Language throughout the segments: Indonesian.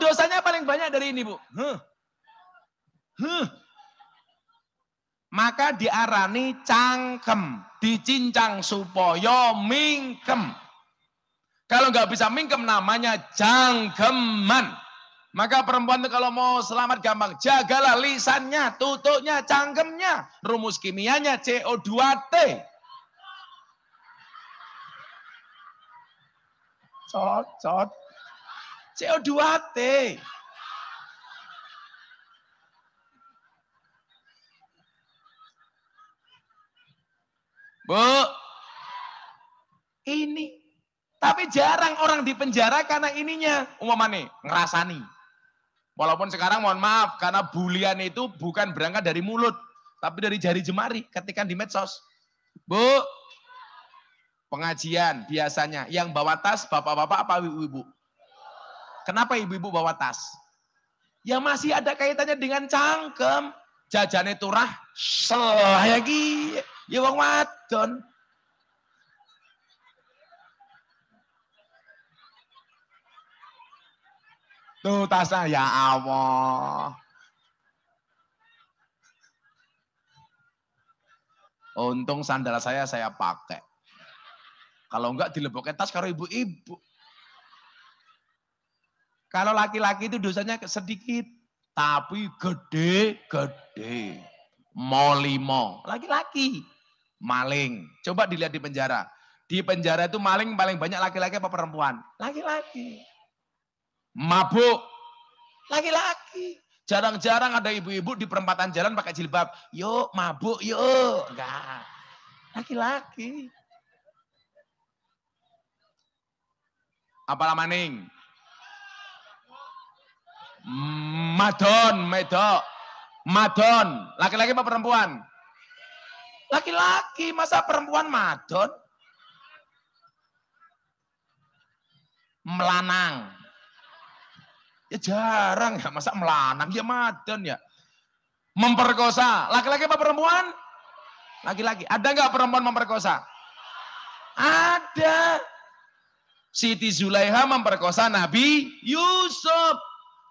dosanya paling banyak dari ini, Bu. Maka diarani cangkem, dicincang supaya mingkem. Kalau nggak bisa mingkem namanya janggeman. Maka perempuan itu kalau mau selamat gampang, jagalah lisannya, tutuknya, cangkemnya. Rumus kimianya CO2T. Cocot. CO2T. Bu, ini. Tapi jarang orang di penjara karena ininya. Umpamane, ngerasani. Walaupun sekarang mohon maaf, karena bulian itu bukan berangkat dari mulut. Tapi dari jari jemari, ketika di medsos. Bu, pengajian biasanya. Yang bawa tas, bapak-bapak apa ibu-ibu? Kenapa ibu-ibu bawa tas? Ya masih ada kaitannya dengan cangkem. Jajane turah, selah lagi. Ya wong wadon. Tuh tasnya, ya Allah. Untung sandal saya pakai. Kalau enggak dileboknya tas karo ibu-ibu. Kalau laki-laki itu dosanya sedikit. Tapi gede-gede. Molimo. Laki-laki. Maling. Coba dilihat di penjara. Di penjara itu maling paling banyak laki-laki apa perempuan? Laki-laki. Mabuk. Laki-laki. Jarang-jarang ada ibu-ibu di perempatan jalan pakai jilbab. Yuk mabuk yuk. Enggak. Laki-laki. Apalah maning? Madon, medok. Madon. Laki-laki apa perempuan? Laki-laki. Masa perempuan madon? Melanang. Ya jarang ya, masa melanang, ya madon ya. Memperkosa, laki-laki apa perempuan? Laki-laki. Ada nggak perempuan memperkosa? Ada. Siti Zulaiha memperkosa Nabi Yusuf.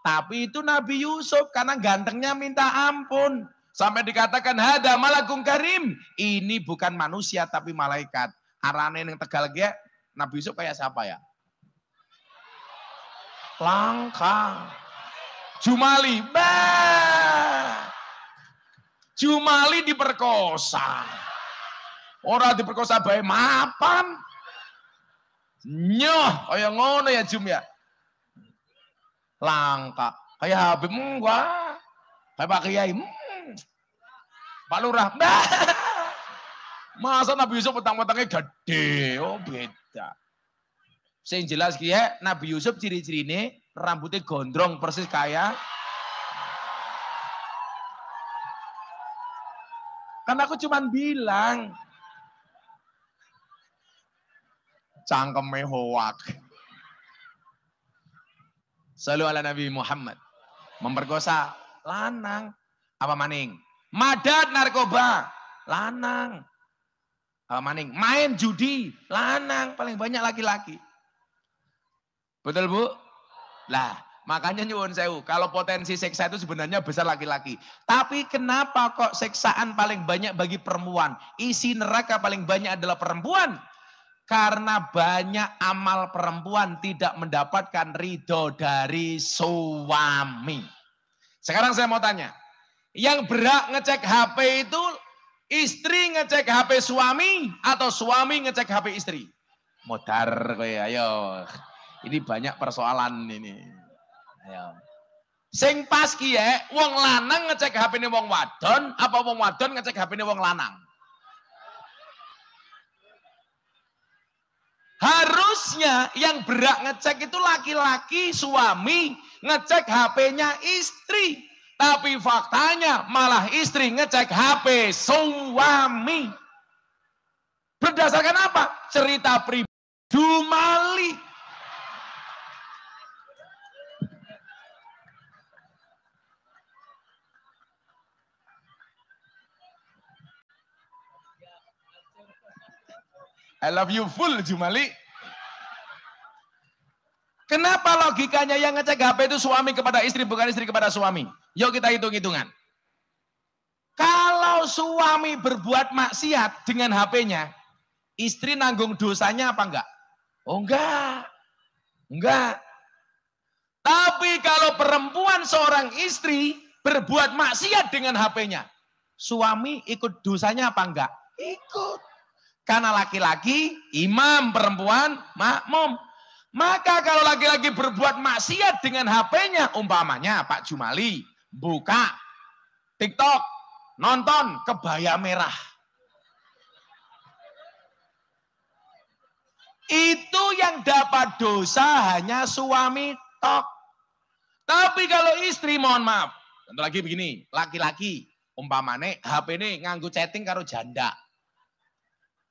Tapi itu Nabi Yusuf karena gantengnya minta ampun. Sampai dikatakan hada malakun karim. Ini bukan manusia tapi malaikat. Arane yang Tegal ge Nabi Yusuf kayak siapa ya? Langka. Jumali, Jumali diperkosa. Orang diperkosa bae mapan. Nyoh, kayak ngono ya Jum ya. Langka. Kayak Habib enggak. Kayak Pak Kiai. Pak Lurah. Masa Nabi Yusuf petang-petangnya gede. Oh beda. Sing jelas kiye Nabi Yusuf ciri-cirine rambutnya gondrong persis kayak. Kan aku cuman bilang cangkeme hoak. Selalu ala Nabi Muhammad. Memperkosa lanang apa maning? Madat narkoba lanang. Apa maning? Main judi lanang, paling banyak laki-laki. Betul Bu? Lah, makanya nyuwun sewu, kalau potensi seksa itu sebenarnya besar laki-laki. Tapi kenapa kok seksaan paling banyak bagi perempuan? Isi neraka paling banyak adalah perempuan. Karena banyak amal perempuan tidak mendapatkan ridho dari suami. Sekarang saya mau tanya, yang berhak ngecek HP itu istri ngecek HP suami atau suami ngecek HP istri? Modar kowe, ayo. Ini banyak persoalan ini. Ayo. Sing pas ki ya, wong lanang ngecek HP-ne wong wadon, apa wong wadon ngecek HP-ne wong lanang? Harusnya yang berhak ngecek itu laki-laki, suami ngecek HP-nya istri. Tapi faktanya malah istri ngecek HP suami. Berdasarkan apa? Cerita pribadi Jumali. I love you full Jumali. Kenapa logikanya yang ngecek HP itu suami kepada istri, bukan istri kepada suami? Yuk kita hitung-hitungan. Kalau suami berbuat maksiat dengan HP-nya, istri nanggung dosanya apa enggak? Oh enggak. Enggak. Tapi kalau perempuan seorang istri berbuat maksiat dengan HP-nya, suami ikut dosanya apa enggak? Ikut. Karena laki-laki, imam, perempuan, makmum. Maka kalau laki-laki berbuat maksiat dengan HP-nya, umpamanya Pak Jumali buka TikTok, nonton kebaya merah. Itu yang dapat dosa hanya suami tok. Tapi kalau istri, mohon maaf. Tentu lagi begini, laki-laki umpamane HP ini nganggu chatting karo janda.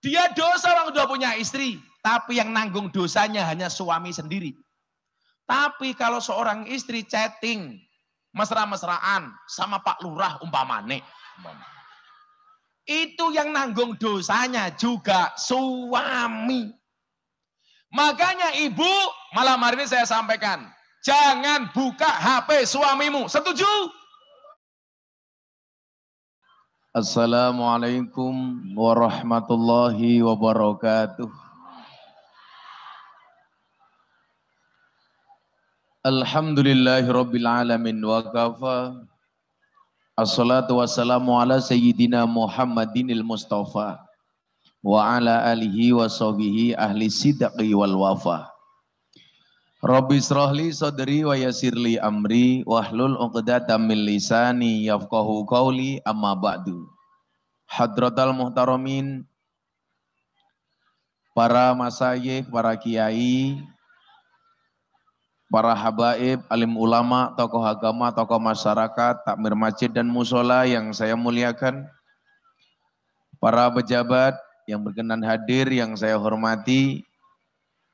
Dia dosa orang udah punya istri, tapi yang nanggung dosanya hanya suami sendiri. Tapi kalau seorang istri chatting, mesra-mesraan sama Pak Lurah umpamane. Itu yang nanggung dosanya juga suami. Makanya ibu, malam hari ini saya sampaikan, jangan buka HP suamimu. Setuju? Assalamualaikum warahmatullahi wabarakatuh. Alhamdulillahirabbil alamin wa kafa. Assalatu wassalamu ala sayyidina Muhammadinil Mustafa wa ala alihi wa sahbihi ahli sidqi wal wafa. Rabbi israhli sadri wa yassirli amri wahlul 'uqdatam min lisani yafqahu qawli amma ba'du. Hadratal muhtaramin, para masyayikh, para kiai, para habaib, alim ulama, tokoh agama, tokoh masyarakat, takmir masjid dan musola yang saya muliakan, para pejabat yang berkenan hadir yang saya hormati,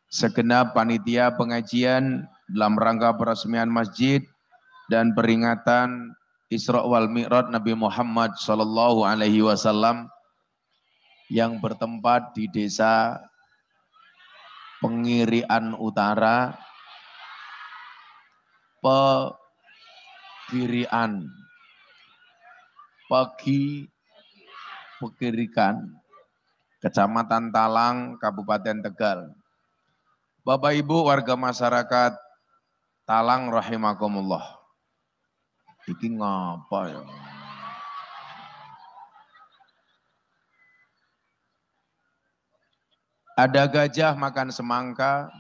segenap panitia pengajian dalam rangka peresmian masjid dan peringatan Isra wal Mi'raj Nabi Muhammad sallallahu alaihi wasallam yang bertempat di Desa Pengirian Utara, Pegirian, Pegirikan, Kecamatan Talang, Kabupaten Tegal. Bapak Ibu warga masyarakat Talang rahimakumullah. Iki ngapa ya? Ada gajah makan semangka,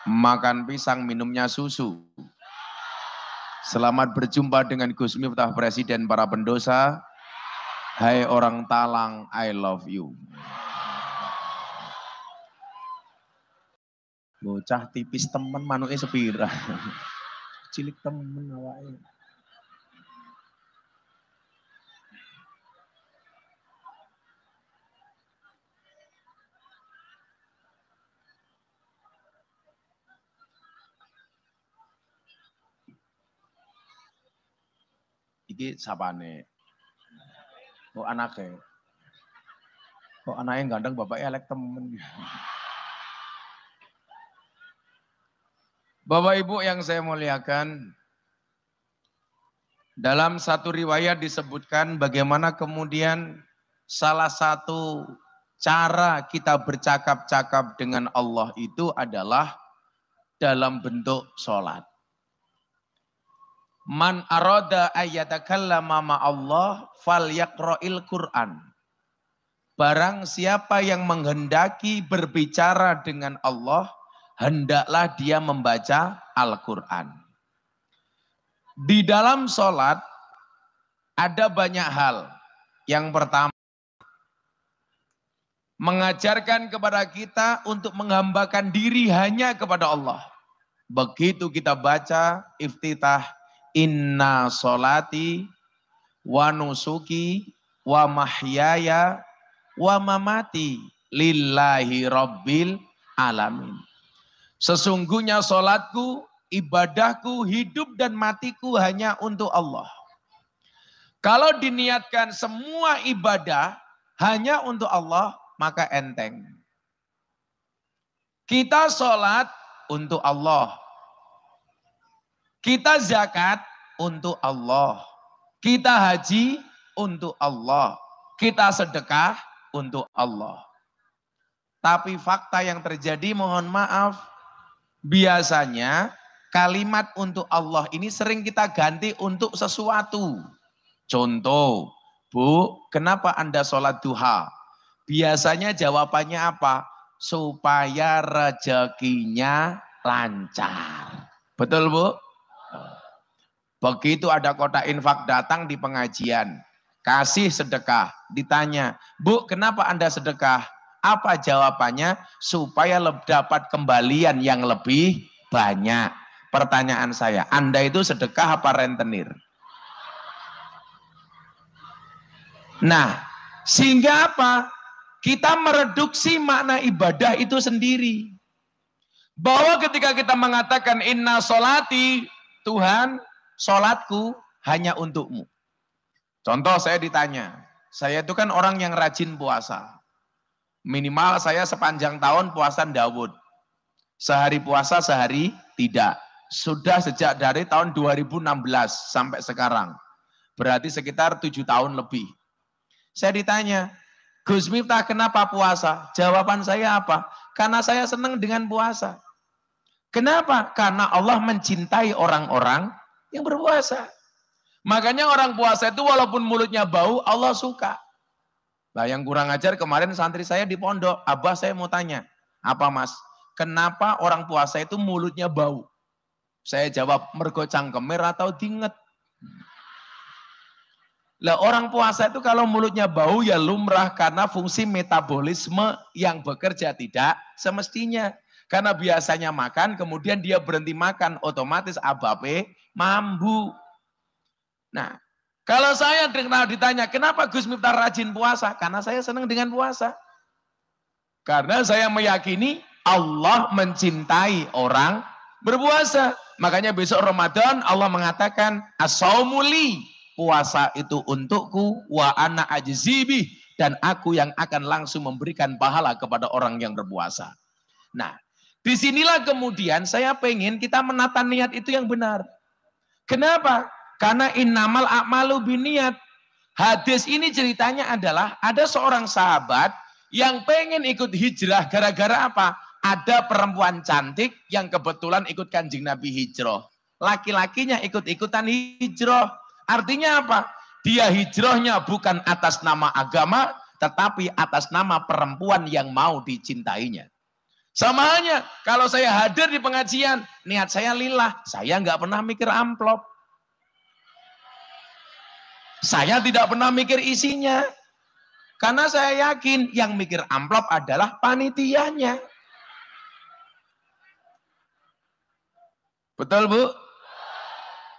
makan pisang, minumnya susu. Selamat berjumpa dengan Gus Miftah Presiden para pendosa. Hai orang Talang, I love you. Bocah tipis temen manuke sepira. Cilik temen awake. Iki sapane. Kok anake? Kok anake gandeng bapaknya elek temen. Bapak Ibu yang saya muliakan, dalam satu riwayat disebutkan bagaimana kemudian salah satu cara kita bercakap-cakap dengan Allah itu adalah dalam bentuk sholat. Man arada ayyatakallama ma'allah falyaqra'il Qur'an. Barang siapa yang menghendaki berbicara dengan Allah, hendaklah dia membaca Al-Quran. Di dalam sholat ada banyak hal. Yang pertama, mengajarkan kepada kita untuk menghambakan diri hanya kepada Allah. Begitu kita baca iftitah, inna sholati wa nusuki wa mahyaya wa mamati lillahi rabbil alamin. Sesungguhnya sholatku, ibadahku, hidup dan matiku hanya untuk Allah. Kalau diniatkan semua ibadah hanya untuk Allah, maka enteng. Kita sholat untuk Allah. Kita zakat untuk Allah. Kita haji untuk Allah. Kita sedekah untuk Allah. Tapi fakta yang terjadi, mohon maaf, biasanya kalimat untuk Allah ini sering kita ganti untuk sesuatu. Contoh, Bu, kenapa Anda sholat duha? Biasanya jawabannya apa? Supaya rezekinya lancar. Betul, Bu? Begitu ada kotak infak datang di pengajian, kasih sedekah, ditanya, Bu, kenapa Anda sedekah? Apa jawabannya? Supaya dapat kembalian yang lebih banyak. Pertanyaan saya, Anda itu sedekah apa rentenir? Nah, sehingga apa? Kita mereduksi makna ibadah itu sendiri. Bahwa ketika kita mengatakan inna sholati, Tuhan, sholatku hanya untukmu. Contoh saya ditanya, saya itu kan orang yang rajin puasa. Minimal saya sepanjang tahun puasa Daud. Sehari puasa, sehari tidak. Sudah sejak dari tahun 2016 sampai sekarang. Berarti sekitar 7 tahun lebih. Saya ditanya, Gus Miftah kenapa puasa? Jawaban saya apa? Karena saya senang dengan puasa. Kenapa? Karena Allah mencintai orang-orang yang berpuasa. Makanya orang puasa itu walaupun mulutnya bau, Allah suka. Nah, yang kurang ajar kemarin santri saya di pondok, Abah saya mau tanya, apa Mas? Kenapa orang puasa itu mulutnya bau? Saya jawab, mergo cangkemer atau dinget. Lah orang puasa itu kalau mulutnya bau ya lumrah karena fungsi metabolisme yang bekerja tidak semestinya. Karena biasanya makan, kemudian dia berhenti makan, otomatis abape mambu. Nah, kalau saya ditanya, kenapa Gus Miftah rajin puasa? Karena saya senang dengan puasa. Karena saya meyakini Allah mencintai orang berpuasa. Makanya besok Ramadan Allah mengatakan, as-saumuli, puasa itu untukku, wa ana ajzibih, dan aku yang akan langsung memberikan pahala kepada orang yang berpuasa. Nah, disinilah kemudian saya pengen kita menata niat itu yang benar. Kenapa? Karena innamal a'malu binniat. Hadis ini ceritanya adalah ada seorang sahabat yang pengen ikut hijrah gara-gara apa? Ada perempuan cantik yang kebetulan ikut Kanjeng Nabi hijrah. Laki-lakinya ikut-ikutan hijrah. Artinya apa? Dia hijrahnya bukan atas nama agama, tetapi atas nama perempuan yang mau dicintainya. Sama halnya, kalau saya hadir di pengajian, niat saya lillah, saya nggak pernah mikir amplop. Saya tidak pernah mikir isinya. Karena saya yakin yang mikir amplop adalah panitianya. Betul, Bu?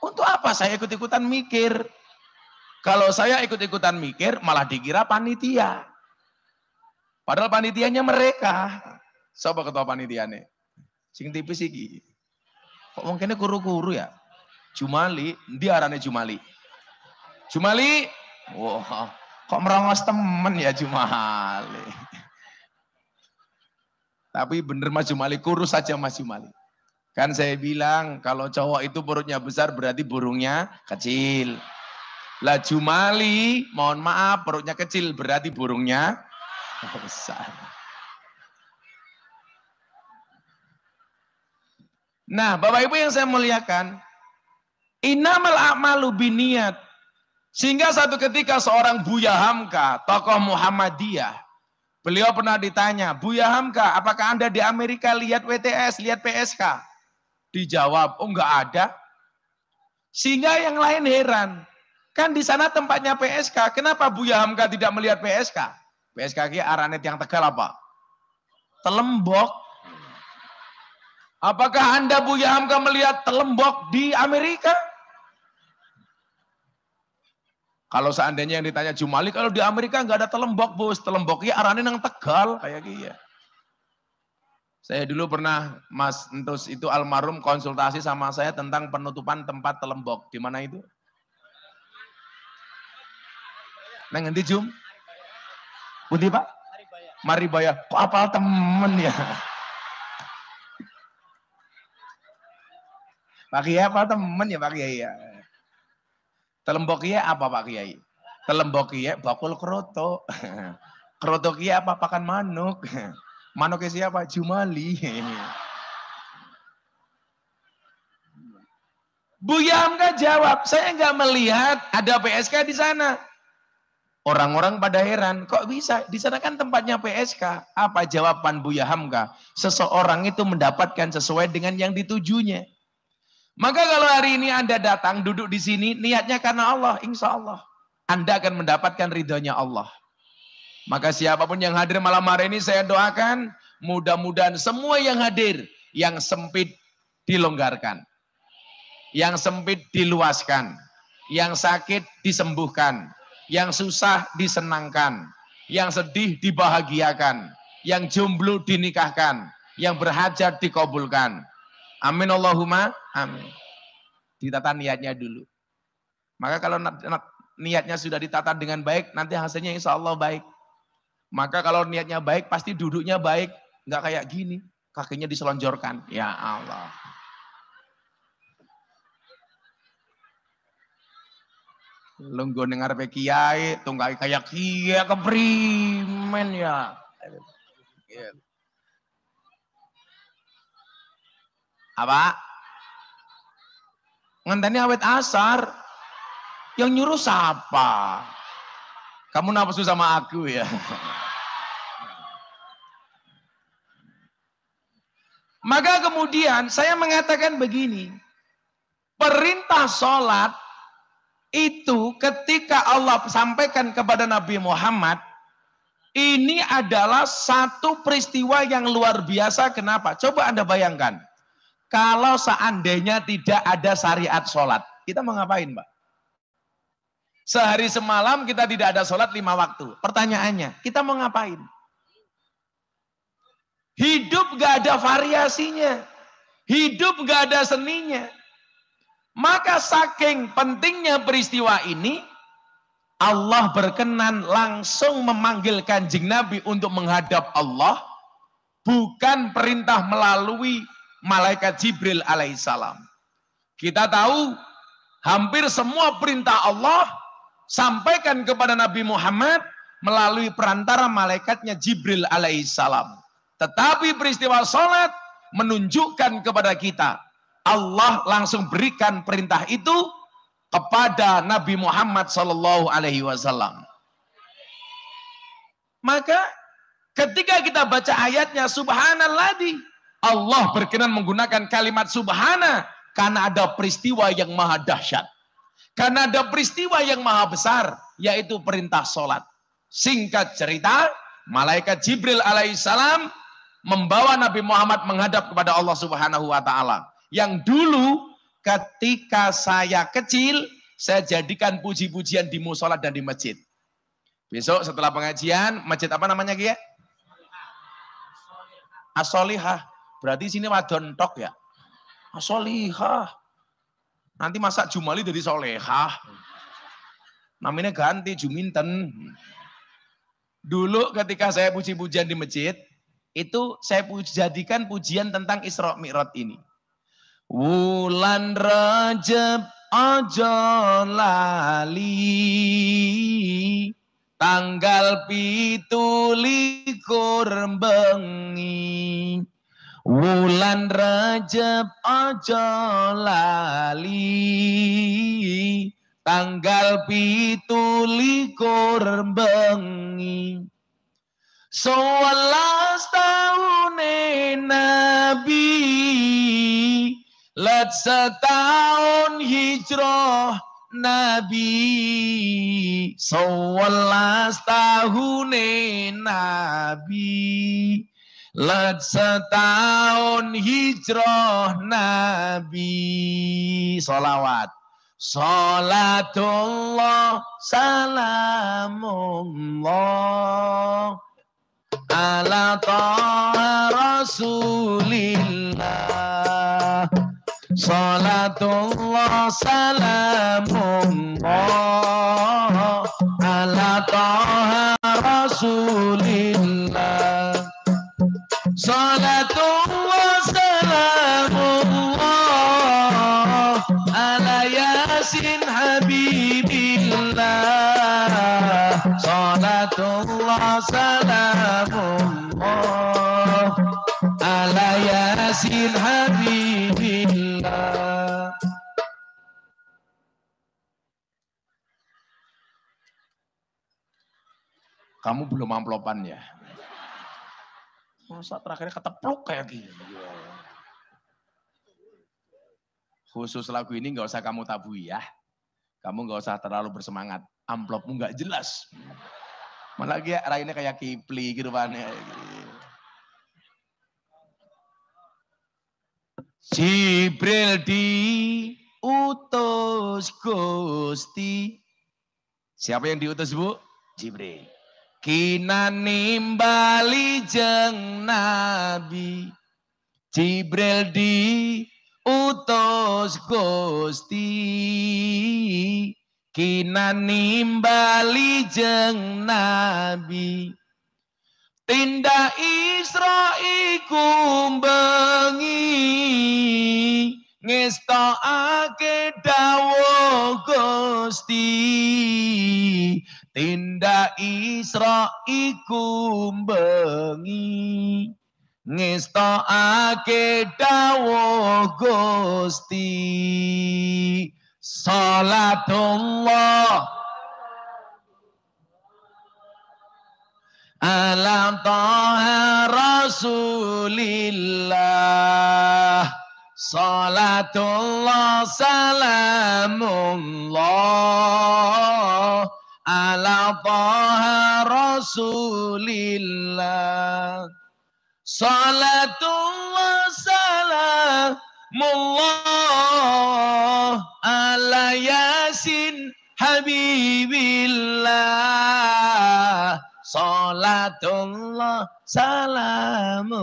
Untuk apa saya ikut-ikutan mikir? Kalau saya ikut-ikutan mikir, malah dikira panitia. Padahal panitianya mereka. Siapa ketua panitianya? Sing tipis iki. Kok mungkinnya kuru-kuru ya? Jumali, dia arane Jumali. Jumali, wah, kok merongos temen ya Jumali. Tapi bener Mas Jumali, kurus saja Mas Jumali. Kan saya bilang, kalau cowok itu perutnya besar berarti burungnya kecil. Lah Jumali, mohon maaf, perutnya kecil berarti burungnya besar. Nah, Bapak Ibu yang saya muliakan, innamal a'malu binniat. Sehingga satu ketika seorang Buya Hamka, tokoh Muhammadiyah, beliau pernah ditanya, Buya Hamka, apakah Anda di Amerika lihat WTS, lihat PSK? Dijawab, oh enggak ada. Sehingga yang lain heran, kan di sana tempatnya PSK, kenapa Buya Hamka tidak melihat PSK? PSK aranet yang Tegal apa? Telembok. Apakah Anda Buya Hamka melihat Telembok di Amerika? Kalau seandainya yang ditanya Jumali, kalau di Amerika nggak ada Telembok, bos. Telemboknya arahnya yang Tegal, kayak gitu. Saya dulu pernah, Mas Entus itu almarhum konsultasi sama saya tentang penutupan tempat Telembok. Di mana itu? Neng ngendi Jum? Pundi Pak? Maribaya. Kok apal temen ya? Pak Kiai apa temen ya Pak Kiai ya? Telembok Kiai apa Pak Kiai? Telembok Kiai bakul kroto. Kroto Kiai apa? Pakan manuk. Manuknya siapa? Jumali. Buya Hamka jawab, saya nggak melihat ada PSK di sana. Orang-orang pada heran, kok bisa? Di sana kan tempatnya PSK. Apa jawaban Buya Hamka? Seseorang itu mendapatkan sesuai dengan yang ditujunya. Maka kalau hari ini Anda datang duduk di sini, niatnya karena Allah, insya Allah. Anda akan mendapatkan ridhonya Allah. Maka siapapun yang hadir malam hari ini saya doakan, mudah-mudahan semua yang hadir, yang sempit dilonggarkan. Yang sempit diluaskan. Yang sakit disembuhkan. Yang susah disenangkan, yang sedih dibahagiakan, yang jomblo dinikahkan, yang berhajat dikabulkan. Amin Allahumma amin. Ditata niatnya dulu. Maka kalau niatnya sudah ditata dengan baik, nanti hasilnya insya Allah baik. Maka kalau niatnya baik, pasti duduknya baik. Nggak kayak gini, kakinya diselonjorkan. Ya Allah. Lungguh dengar kiai, tunggai kayak kiai keprimen ya. Apa? Ngenteni awet asar. Yang nyuruh siapa? Kamu nafsu sama aku ya. Maka kemudian saya mengatakan begini. Perintah sholat itu ketika Allah sampaikan kepada Nabi Muhammad, ini adalah satu peristiwa yang luar biasa. Kenapa? Coba Anda bayangkan. Kalau seandainya tidak ada syariat sholat, kita mau ngapain, Mbak? Sehari semalam kita tidak ada sholat 5 waktu. Pertanyaannya, kita mau ngapain? Hidup gak ada variasinya. Hidup gak ada seninya. Maka saking pentingnya peristiwa ini, Allah berkenan langsung memanggil Kanjeng Nabi untuk menghadap Allah, bukan perintah melalui malaikat Jibril alaihissalam. Kita tahu hampir semua perintah Allah sampaikan kepada Nabi Muhammad melalui perantara malaikatnya Jibril alaihissalam. Tetapi peristiwa sholat menunjukkan kepada kita, Allah langsung berikan perintah itu kepada Nabi Muhammad sallallahu alaihi wasallam. Maka ketika kita baca ayatnya subhanalladzi, Allah berkenan menggunakan kalimat subhana karena ada peristiwa yang maha dahsyat. Karena ada peristiwa yang maha besar, yaitu perintah sholat. Singkat cerita, malaikat Jibril alaihissalam membawa Nabi Muhammad menghadap kepada Allah Subhanahu wa taala. Yang dulu ketika saya kecil, saya jadikan puji-pujian di musola dan di masjid. Besok setelah pengajian, masjid apa namanya Ki? As-Solihah. Berarti sini wadon tok ya? As-Solihah. Nanti masa Jumali jadi Solehah. Namanya ganti Juminten. Dulu ketika saya puji-pujian di masjid, itu saya jadikan pujian tentang Isra Mi'raj ini. Wulan Rajab aja lali, tanggal 17 bengi. Wulan Rajab aja lali, tanggal 17 bengi. 11 tahun Nabi, let setahun hijrah Nabi. 11 tahun Nabi, let setahun hijrah Nabi. Sholawat. Salatullah salamullah ala ta'a rasulillah. Salatullah salamullah ala ta'a rasulillah. Salatullah salamullah habibillah, salatullah salamullah, ala yasin habibillah. Kamu belum amplopan ya? Masa terakhirnya ketepluk kayak gini? Khusus lagu ini nggak usah kamu tabui ya. Kamu nggak usah terlalu bersemangat. Amplopmu nggak jelas. Malah lainnya kayak Kipli gitu kan. Jibril diutus Gusti. Siapa yang diutus, Bu? Jibril. Kina nimbali jeng Nabi. Jibril diutus Gusti. Kina nimbali jeng Nabi. Tindak Isra iku bengi ngestokake dawuh Gusti. Tindak Isra iku bengi ngestokake dawuh Gusti. Salatullah ala taha rasulillah, salatullah salamullah ala taha rasulillah, salatullah salamullah ala yasin habibillah, salatullah salamullah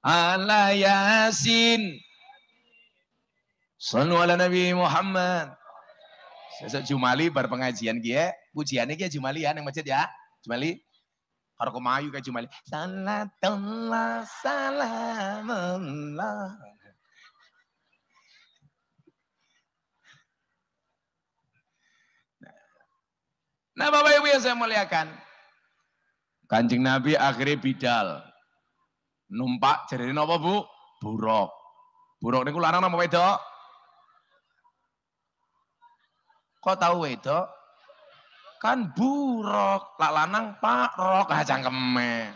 ala yasin. Sallu ala Nabi Muhammad. Sesuk Jumali bar pengajian ki pujiane ki Jumali ya ning masjid ya. Jumali karo kemayu kayak Jumali. Salatullah salamullah. Nah Bapak Ibu yang saya muliakan, Kanjeng Nabi akhirnya bidal. Numpak jadi apa Bu? Buruk. Buruk niku lanang apa wedok? Kok tahu wedok? Kan buruk, lak lanang Pak Rok cangkeme.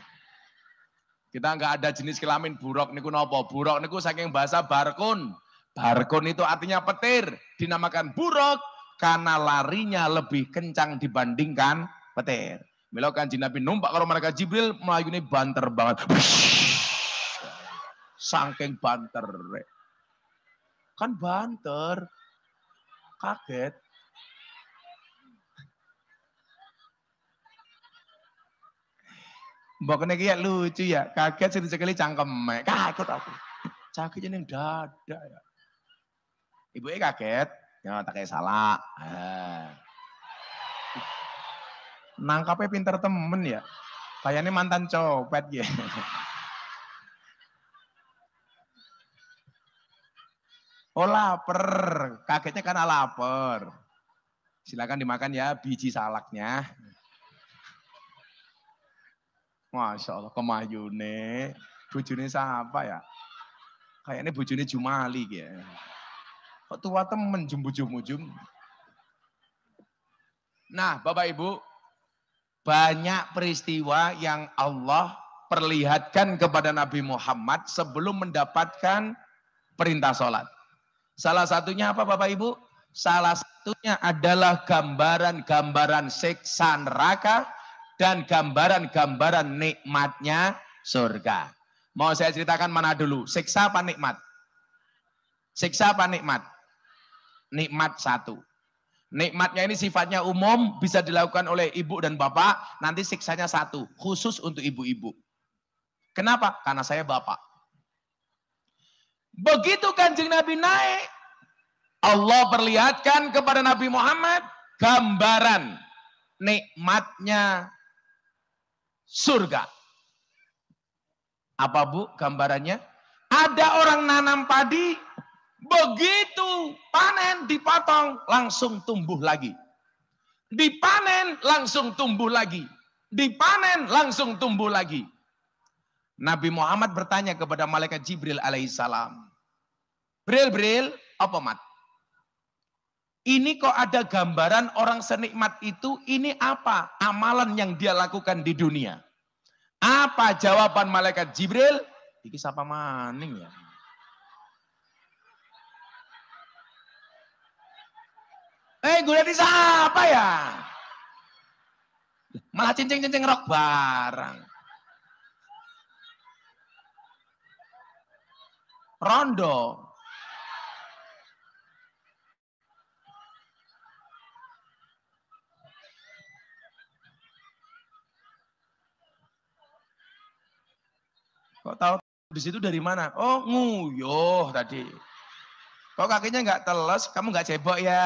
Kita nggak ada jenis kelamin buruk niku napa? Buruk niku saking bahasa barkun. Barkun itu artinya petir, dinamakan buruk karena larinya lebih kencang dibandingkan petir. Mila Kanjeng Nabi numpak karo malaikat Jibril mlayune banter banget. Saking banter. Kan banter. Kaget. Mbok niki ya lucu ya, kaget sing dicekeli cangkeme. Kaget aku. Cakitnya ning dada ya. Ibuke kaget. Ya, tak kayak salah. Nangkapnya pinter temen ya. Kayaknya mantan copet ya. Oh lapar. Kagetnya karena lapar. Silakan dimakan ya biji salaknya. Masya Allah kemayune. Bujune siapa ya? Kayaknya bujune Jumali ya. Kok tua temen jum. Nah Bapak Ibu, banyak peristiwa yang Allah perlihatkan kepada Nabi Muhammad sebelum mendapatkan perintah sholat. Salah satunya apa Bapak Ibu? Salah satunya adalah gambaran-gambaran siksa neraka dan gambaran-gambaran nikmatnya surga. Mau saya ceritakan mana dulu? Siksa apa nikmat? Siksa apa nikmat? Nikmat satu. Nikmatnya ini sifatnya umum, bisa dilakukan oleh ibu dan bapak, nanti siksanya satu, khusus untuk ibu-ibu. Kenapa? Karena saya bapak. Begitu Kanjeng Nabi naik, Allah perlihatkan kepada Nabi Muhammad gambaran nikmatnya surga. Apa Bu gambarannya? Ada orang nanam padi, Begitu panen dipotong langsung tumbuh lagi. Dipanen langsung tumbuh lagi. Dipanen langsung tumbuh lagi. Nabi Muhammad bertanya kepada malaikat Jibril alaihissalam. Bril, apa mat? Ini kok ada gambaran orang senikmat itu, ini apa amalan yang dia lakukan di dunia? Apa jawaban malaikat Jibril? Iki sapa maning ya? Gue di siapa ya? Malah cincing-cincing rok barang. Rondo. Kok tahu di situ dari mana? Oh, nguyuh tadi. Kok kakinya nggak teles? Kamu nggak cebok ya?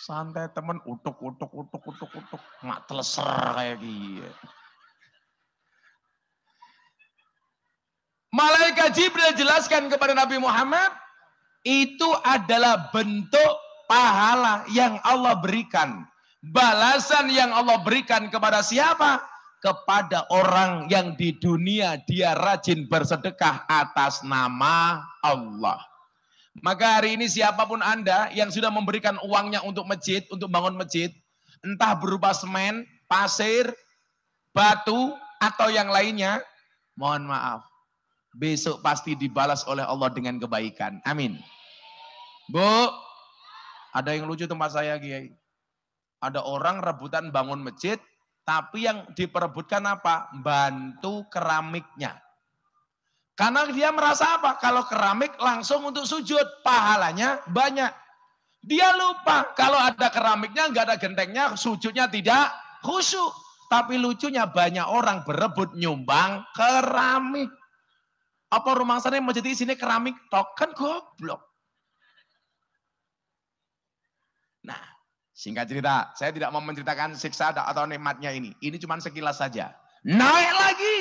Santai temen, utuk. Nggak teleser kayak gitu. Malaikat Jibril jelaskan kepada Nabi Muhammad, itu adalah bentuk pahala yang Allah berikan. Balasan yang Allah berikan kepada siapa? Kepada orang yang di dunia dia rajin bersedekah atas nama Allah. Maka hari ini siapapun Anda yang sudah memberikan uangnya untuk masjid, untuk bangun masjid, entah berupa semen, pasir, batu, atau yang lainnya, mohon maaf. Besok pasti dibalas oleh Allah dengan kebaikan. Amin. Bu, ada yang lucu tempat saya, Kiai. Ada orang rebutan bangun masjid, tapi yang diperebutkan apa? Bantu keramiknya. Karena dia merasa apa? Kalau keramik langsung untuk sujud, pahalanya banyak. Dia lupa kalau ada keramiknya, nggak ada gentengnya, sujudnya tidak khusyuk. Tapi lucunya banyak orang berebut nyumbang keramik. Apa rumah sana mau jadi sini keramik tok? Kan goblok. Nah, singkat cerita, saya tidak mau menceritakan siksa atau nikmatnya ini. Ini cuma sekilas saja. Naik lagi.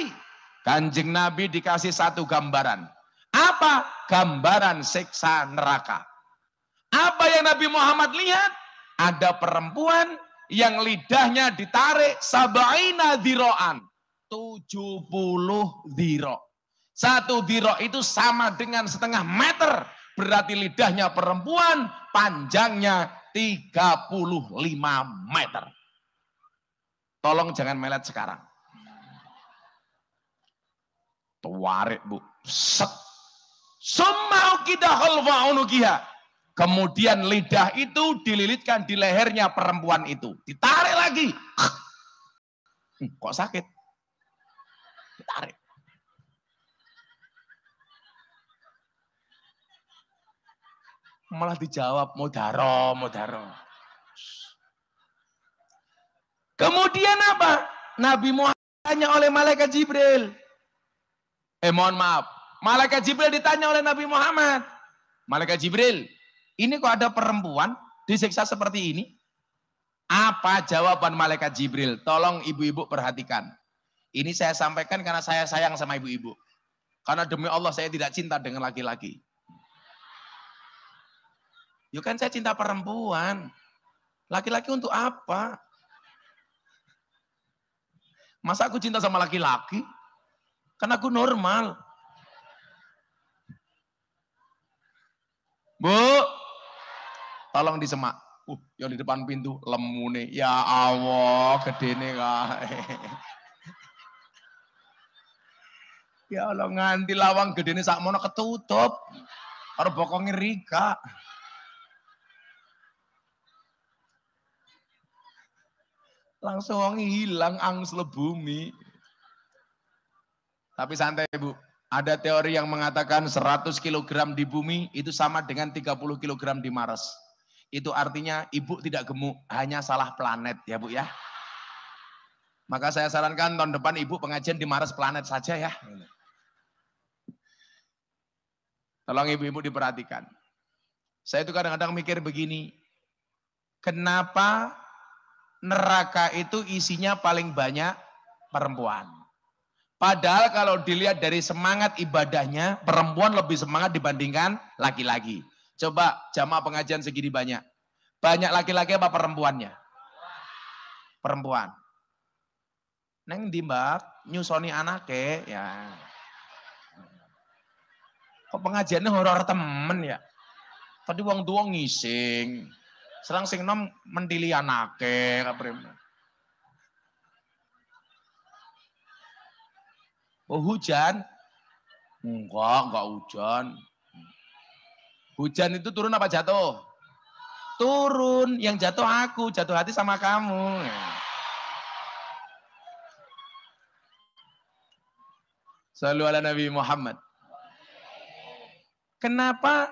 Kanjeng Nabi dikasih satu gambaran. Apa? Gambaran siksa neraka. Apa yang Nabi Muhammad lihat? Ada perempuan yang lidahnya ditarik sab'ina dhiro'an. 70 dhiro'. Satu dhiro' itu sama dengan setengah meter. Berarti lidahnya perempuan, panjangnya 35 meter. Tolong jangan melet sekarang. Tuarik bu. Set. Summa'u kidahul wa'unukiha. Kemudian lidah itu dililitkan di lehernya perempuan itu. Ditarik lagi. Kok sakit? Ditarik. Malah dijawab, mudaro. Kemudian apa? Nabi Muhammad ditanya oleh malaikat Jibril. Mohon maaf. Malaikat Jibril ditanya oleh Nabi Muhammad. Malaikat Jibril, ini kok ada perempuan disiksa seperti ini? Apa jawaban malaikat Jibril? Tolong ibu-ibu perhatikan. Ini saya sampaikan karena saya sayang sama ibu-ibu. Karena demi Allah saya tidak cinta dengan laki-laki. Ya kan saya cinta perempuan. Laki-laki untuk apa? Masa aku cinta sama laki-laki? Kan aku normal. Bu, tolong disemak. Yang di depan pintu lemune. Ya Allah, gedene kae. Ya Allah, nganti lawang gedene sakmono ketutup. Karo bokonge Rika. Langsung hilang angsle bumi. Tapi santai Bu, ada teori yang mengatakan 100 kg di bumi itu sama dengan 30 kg di Mars. Itu artinya ibu tidak gemuk, hanya salah planet ya Bu ya. Maka saya sarankan tahun depan ibu pengajian di Mars planet saja ya. Tolong ibu-ibu diperhatikan. Saya itu kadang-kadang mikir begini, kenapa neraka itu isinya paling banyak perempuan. Padahal kalau dilihat dari semangat ibadahnya, perempuan lebih semangat dibandingkan laki-laki. Coba jamaah pengajian segini banyak. Banyak laki-laki apa perempuannya? Perempuan. Neng di mbak, nyusoni anake ya. Kok pengajiannya horor temen ya? Tadi wong tua ngising. Serang sing nom mendili anake kaprem. Oh hujan? Enggak hujan. Hujan itu turun apa jatuh? Turun, yang jatuh aku, jatuh hati sama kamu. Shallu ala Nabi Muhammad. Kenapa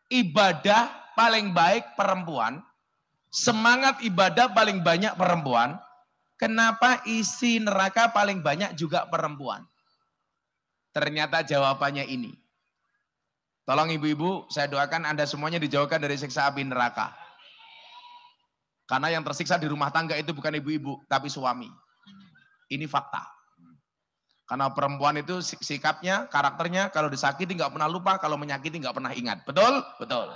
ibadah paling baik perempuan? Semangat ibadah paling banyak perempuan. Kenapa isi neraka paling banyak juga perempuan? Ternyata jawabannya ini. Tolong ibu-ibu, saya doakan Anda semuanya dijauhkan dari siksa api neraka. Karena yang tersiksa di rumah tangga itu bukan ibu-ibu, tapi suami. Ini fakta. Karena perempuan itu sikapnya, karakternya, kalau disakiti nggak pernah lupa, kalau menyakiti nggak pernah ingat. Betul? Betul.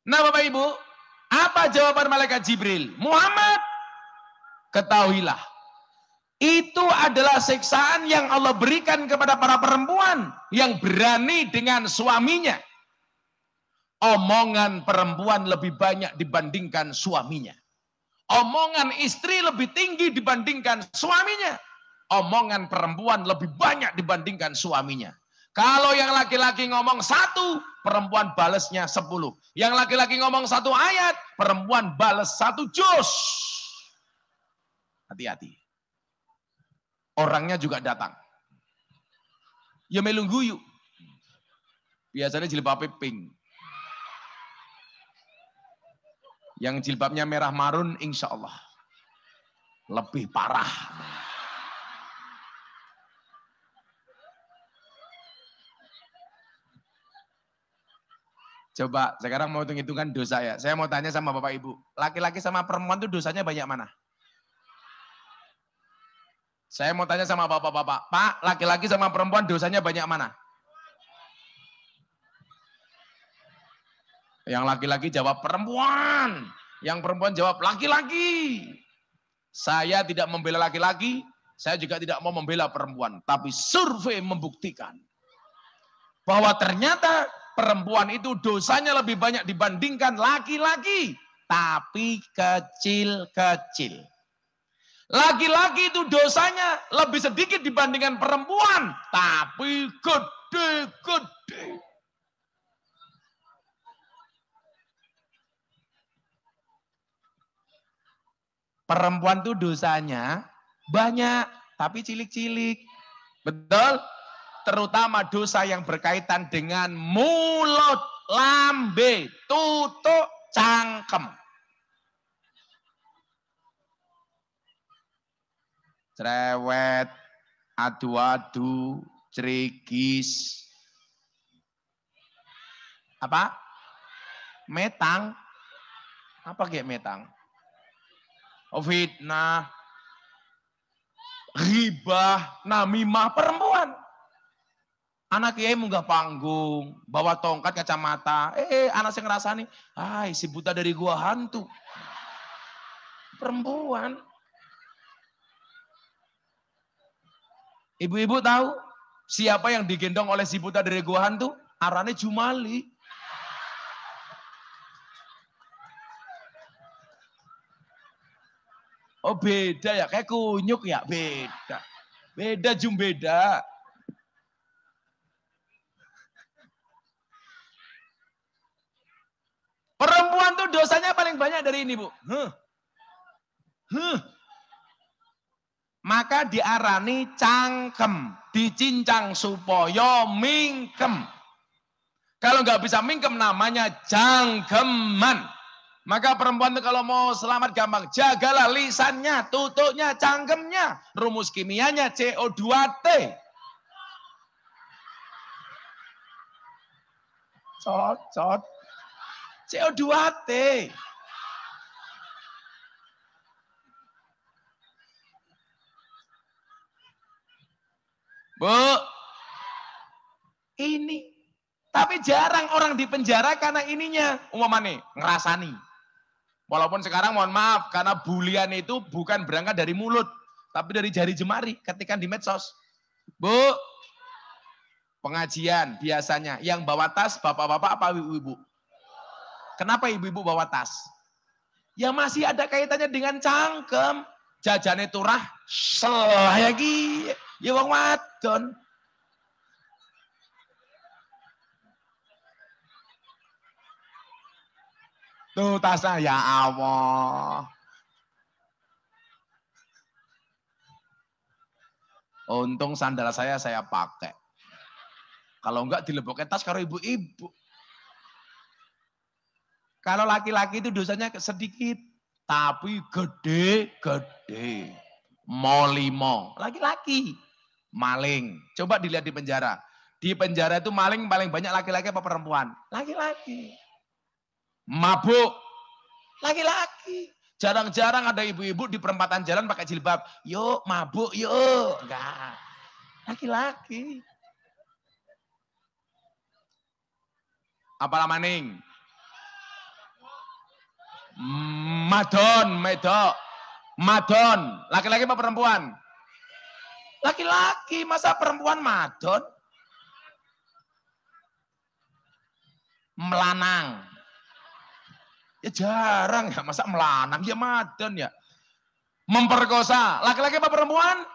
Nah Bapak Ibu, apa jawaban malaikat Jibril? Muhammad, ketahuilah, itu adalah siksaan yang Allah berikan kepada para perempuan yang berani dengan suaminya. Omongan perempuan lebih banyak dibandingkan suaminya. Omongan istri lebih tinggi dibandingkan suaminya. Omongan perempuan lebih banyak dibandingkan suaminya. Kalau yang laki-laki ngomong 1, perempuan balesnya 10. Yang laki-laki ngomong 1 ayat, perempuan bales 1 juz. Hati-hati. Orangnya juga datang. Ya melu guyu. Biasanya jilbabnya pink. Yang jilbabnya merah marun, insya Allah lebih parah. Coba sekarang mau hitung-hitungan dosa ya. Saya mau tanya sama Bapak Ibu. Laki-laki sama perempuan itu dosanya banyak mana? Saya mau tanya sama bapak-bapak. Pak, laki-laki sama perempuan dosanya banyak mana? Yang laki-laki jawab perempuan. Yang perempuan jawab laki-laki. Saya tidak membela laki-laki. Saya juga tidak mau membela perempuan. Tapi survei membuktikan bahwa ternyata perempuan itu dosanya lebih banyak dibandingkan laki-laki. Tapi kecil-kecil. Laki-laki itu dosanya lebih sedikit dibandingkan perempuan. Tapi gede-gede. Perempuan itu dosanya banyak. Tapi cilik-cilik. Betul? Terutama dosa yang berkaitan dengan mulut, lambe, tutuk, cangkem. Cerewet, adu-adu, cerigis. Apa? Metang. Apa kayak metang? Fitnah, ghibah, namimah, perempuan. Anak kiai munggah panggung, bawa tongkat kacamata. Anak saya ngerasa nih, si buta dari gua hantu. Perempuan. Ibu-ibu tahu siapa yang digendong oleh si buta dari gua hantu? Arane Jumali. Oh beda ya, kayak kunyuk ya, beda. Beda beda. Perempuan tuh dosanya paling banyak dari ini, Bu. Maka diarani cangkem, dicincang supaya mingkem. Kalau nggak bisa mingkem namanya janggeman. Maka perempuan itu kalau mau selamat gampang, jagalah lisannya, tutuknya, cangkemnya. Rumus kimianya CO2T. Cot. CO2T. Bu, ini. Tapi jarang orang di penjara karena ininya. Umpamane ngerasani. Walaupun sekarang mohon maaf, karena bulian itu bukan berangkat dari mulut. Tapi dari jari jemari ketika di medsos. Bu, pengajian biasanya yang bawa tas bapak-bapak apa ibu-ibu? Kenapa ibu-ibu bawa tas? Ya masih ada kaitannya dengan cangkem. Jajane turah, selah lagi. Ya wong wadon. Tuh tasnya, ya Allah. Untung sandal saya pakai. Kalau enggak dileboknya tas karo ibu-ibu. Kalau laki-laki itu dosanya sedikit, tapi gede-gede. Molimo. Laki-laki. Maling. Coba dilihat di penjara. Di penjara itu maling paling banyak laki-laki apa perempuan? Laki-laki. Mabuk. Laki-laki. Jarang-jarang ada ibu-ibu di perempatan jalan pakai jilbab. Yuk mabuk yuk. Enggak. Laki-laki. Apalah maning? Madon, medok. Madon. Laki-laki apa perempuan? Laki-laki. Masa perempuan madon? Melanang. Ya jarang ya, masa melanang, ya madon ya. Memperkosa, laki-laki apa perempuan?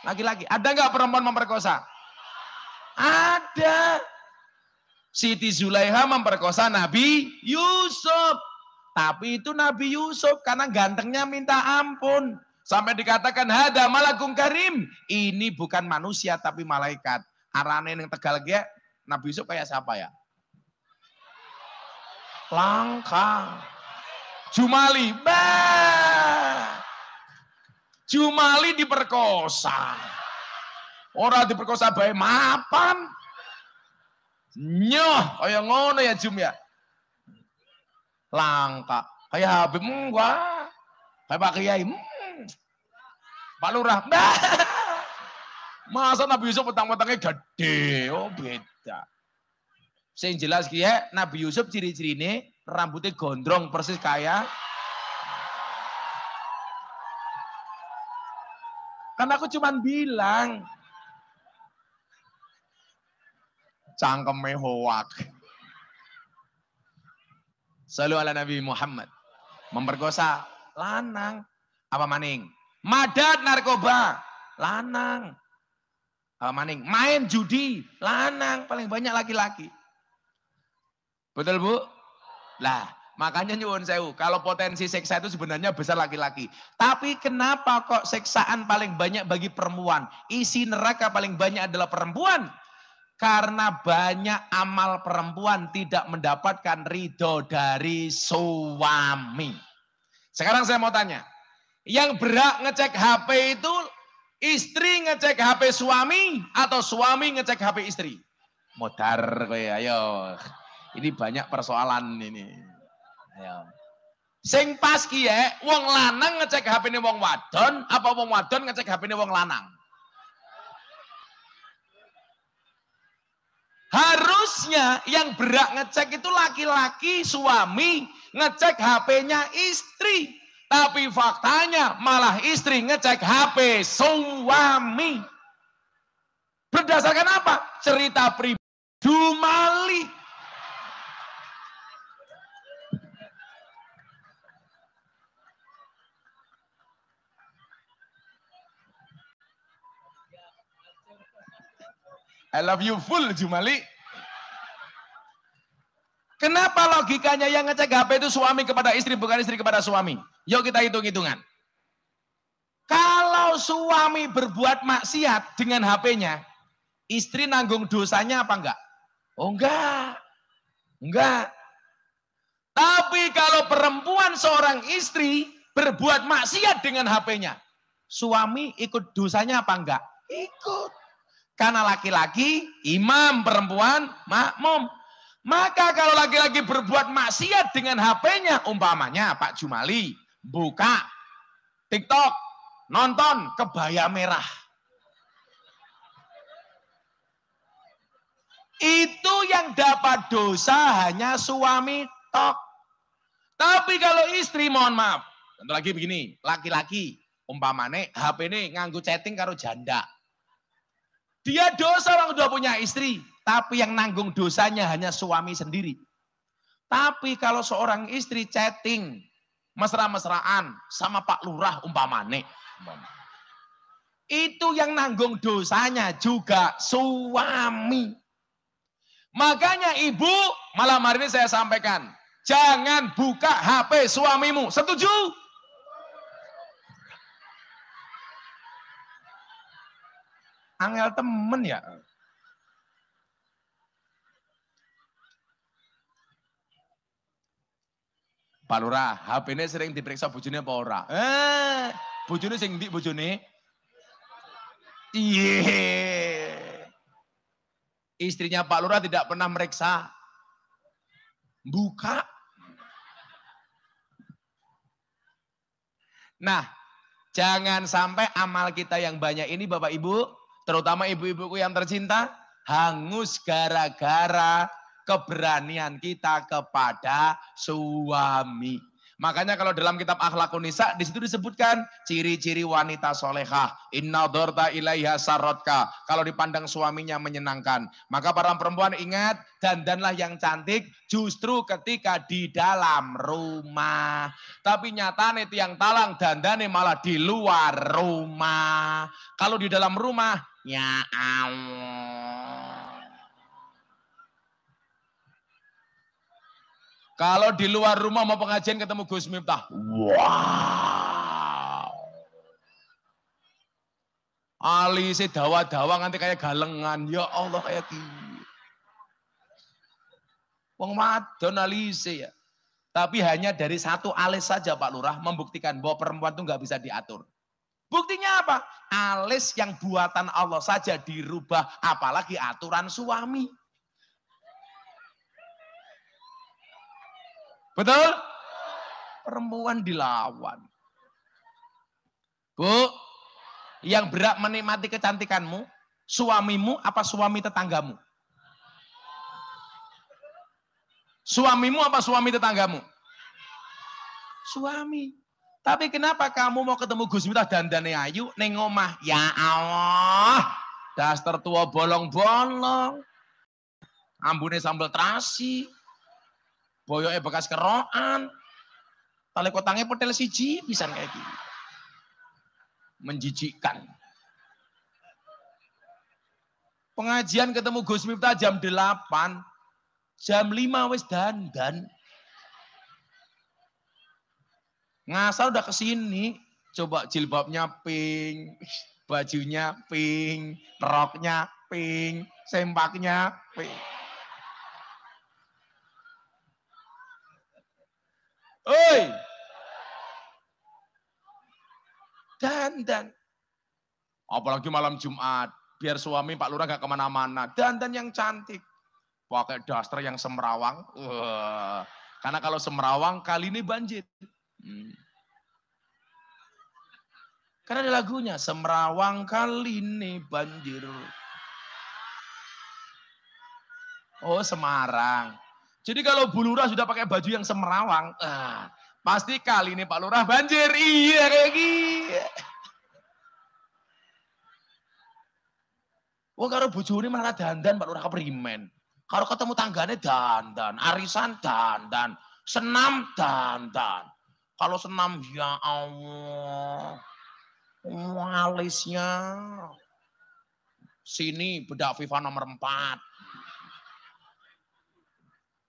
Laki-laki. Ada nggak perempuan memperkosa? Ada. Siti Zulaiha memperkosa Nabi Yusuf. Tapi itu Nabi Yusuf karena gantengnya minta ampun. Sampai dikatakan hada malakun karim. Ini bukan manusia tapi malaikat. Arane yang Tegal ya, Nabi Yusuf kayak siapa ya? Langka. Jumali, Jumali diperkosa. Orang diperkosa bae mapan. Nyoh, kayak ngono ya Jum ya. Langka. Kayak Habib enggak. Kayak Pak Kiai. Pak Lurah. Masa Nabi Yusuf petang-petangnya gede. Oh beda. Sing jelas kia Nabi Yusuf ciri-cirine rambutnya gondrong persis kayak. Kan aku cuman bilang cangkeme hoak. Selalu ala Nabi Muhammad. Memperkosa lanang apa maning? Madat narkoba lanang. Apa maning? Main judi lanang, paling banyak laki-laki. Betul Bu? Lah, makanya nyuwun sewu, kalau potensi seksa itu sebenarnya besar laki-laki. Tapi kenapa kok seksaan paling banyak bagi perempuan? Isi neraka paling banyak adalah perempuan. Karena banyak amal perempuan tidak mendapatkan ridho dari suami. Sekarang saya mau tanya, yang berhak ngecek HP itu istri ngecek HP suami atau suami ngecek HP istri? Modar kowe, ayo. Ini banyak persoalan ini. Ayo. Sing pas ki ya, wong lanang ngecek HP-ne wong wadon, apa wong wadon ngecek HP-ne wong lanang? Harusnya yang berhak ngecek itu laki-laki, suami ngecek HP-nya istri. Tapi faktanya malah istri ngecek HP suami. Berdasarkan apa? Cerita pribadi Jumali. I love you full Jumali. Kenapa logikanya yang ngecek HP itu suami kepada istri bukan istri kepada suami? Yuk kita hitung-hitungan. Kalau suami berbuat maksiat dengan HP-nya, istri nanggung dosanya apa enggak? Oh enggak. Enggak. Tapi kalau perempuan seorang istri berbuat maksiat dengan HP-nya, suami ikut dosanya apa enggak? Ikut. Karena laki-laki imam, perempuan makmum. Maka kalau laki-laki berbuat maksiat dengan HP-nya, umpamanya Pak Jumali buka TikTok, nonton kebaya merah. Itu yang dapat dosa hanya suami tok. Tapi kalau istri, mohon maaf. Tentu lagi begini, laki-laki umpamane HP ini nganggu chatting karo janda. Dia dosa orang udah punya istri, tapi yang nanggung dosanya hanya suami sendiri. Tapi kalau seorang istri chatting mesra-mesraan sama Pak Lurah umpamane, itu yang nanggung dosanya juga suami. Makanya ibu, malam hari ini saya sampaikan, jangan buka HP suamimu. Setuju? Angel temen ya. Pak Lurah, HP ini sering diperiksa bojone apa ora? Bojone sing ndi bojone? Iya. Istrinya Pak Lurah tidak pernah meriksa. Buka. Nah, jangan sampai amal kita yang banyak ini Bapak Ibu, terutama ibu-ibuku yang tercinta, hangus gara-gara keberanian kita kepada suami. Makanya kalau dalam kitab Akhlakun Nisa di situ disebutkan ciri-ciri wanita solehah. Inna dorta ilaiha sarotka. Kalau dipandang suaminya menyenangkan. Maka para perempuan ingat, dandanlah yang cantik justru ketika di dalam rumah. Tapi nyatane tiang talang dandane malah di luar rumah. Kalau di dalam rumah, ya Allah. Kalau di luar rumah mau pengajian ketemu Gus Miftah. Wow. Alise dawa-dawa nganti kayak galengan. Ya Allah kayak gini. Wong wadon alise ya. Tapi hanya dari satu alis saja Pak Lurah membuktikan bahwa perempuan itu nggak bisa diatur. Buktinya apa? Alis yang buatan Allah saja dirubah. Apalagi aturan suami. Betul? Perempuan dilawan. Bu, yang berat menikmati kecantikanmu, suamimu apa suami tetanggamu? Suamimu apa suami tetanggamu? Suami. Tapi kenapa kamu mau ketemu Gus Miftah dandane ayu ning omah? Ya Allah, dasar tua bolong-bolong. Ambune sambal terasi. Boyoke bekas kerokan. Tali kotangnya petel siji pisan kayak gini. Menjijikkan. Pengajian ketemu Gus Miftah jam 8. Jam 5 wis dandan. Ngasal udah kesini. Coba jilbabnya pink. Bajunya pink. Roknya pink. Sempaknya pink. Oi, dandan. Apalagi malam Jumat, biar suami Pak Lurah gak kemana-mana. Dandan yang cantik, pakai daster yang semrawang. Karena kalau semrawang kali ini banjir. Karena ada lagunya, semrawang kali ini banjir. Oh Semarang. Jadi kalau Bu Lurah sudah pakai baju yang semrawang, pasti kali ini Pak Lurah banjir. Iya kayak gini. Wah karo bojone malah dandan Pak Lurah keprimen. Kalau ketemu tanggane dandan, arisan dandan, senam dandan. Kalau senam ya Allah, walisnya. Sini bedak FIFA nomor 4.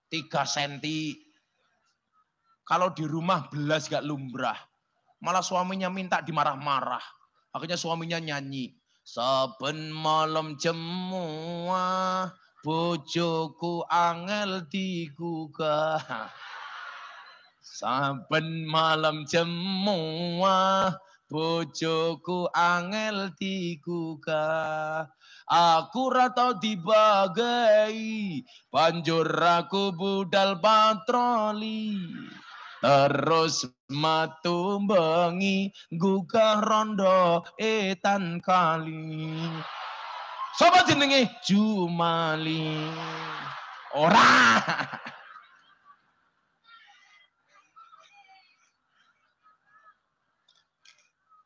3 senti. Kalau di rumah belas gak lumrah. Malah suaminya minta dimarah-marah. Akhirnya suaminya nyanyi. Saben malam jemua bojoku angel digugah. Saben malam jemua bojoku angel digugah. Aku ratau dibagai, banjur aku budal patroli. Terus matu bengi, gugah rondo etan kali. Sapa jenenge? Jumali. Ora.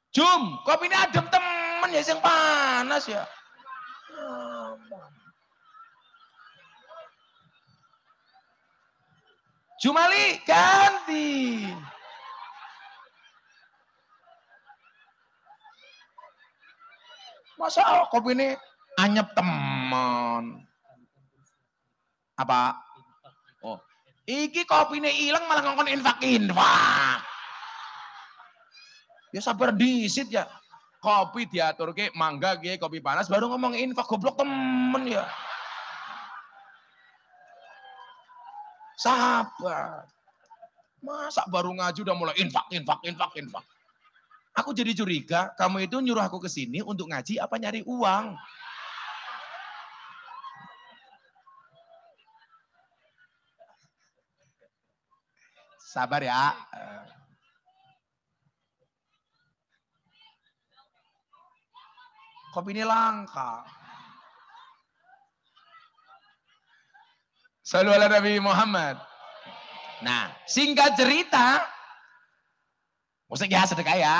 Jum, kopi ini adem temen ya sing panas ya. Jumali ganti. Masa kopi ini anyep temen. Apa? Oh, iki kopi ini hilang malah ngomong infak. Ya sabar disit ya. Kopi diatur ke mangga ke kopi panas baru ngomong infak goblok temen ya. Sabar. Masa baru ngaji udah mulai infak. Aku jadi curiga, kamu itu nyuruh aku ke sini untuk ngaji apa nyari uang? Sabar ya. Kopi ini langka. Sallu ala Nabi Muhammad. Nah, singkat cerita, maksudnya sedekah ya.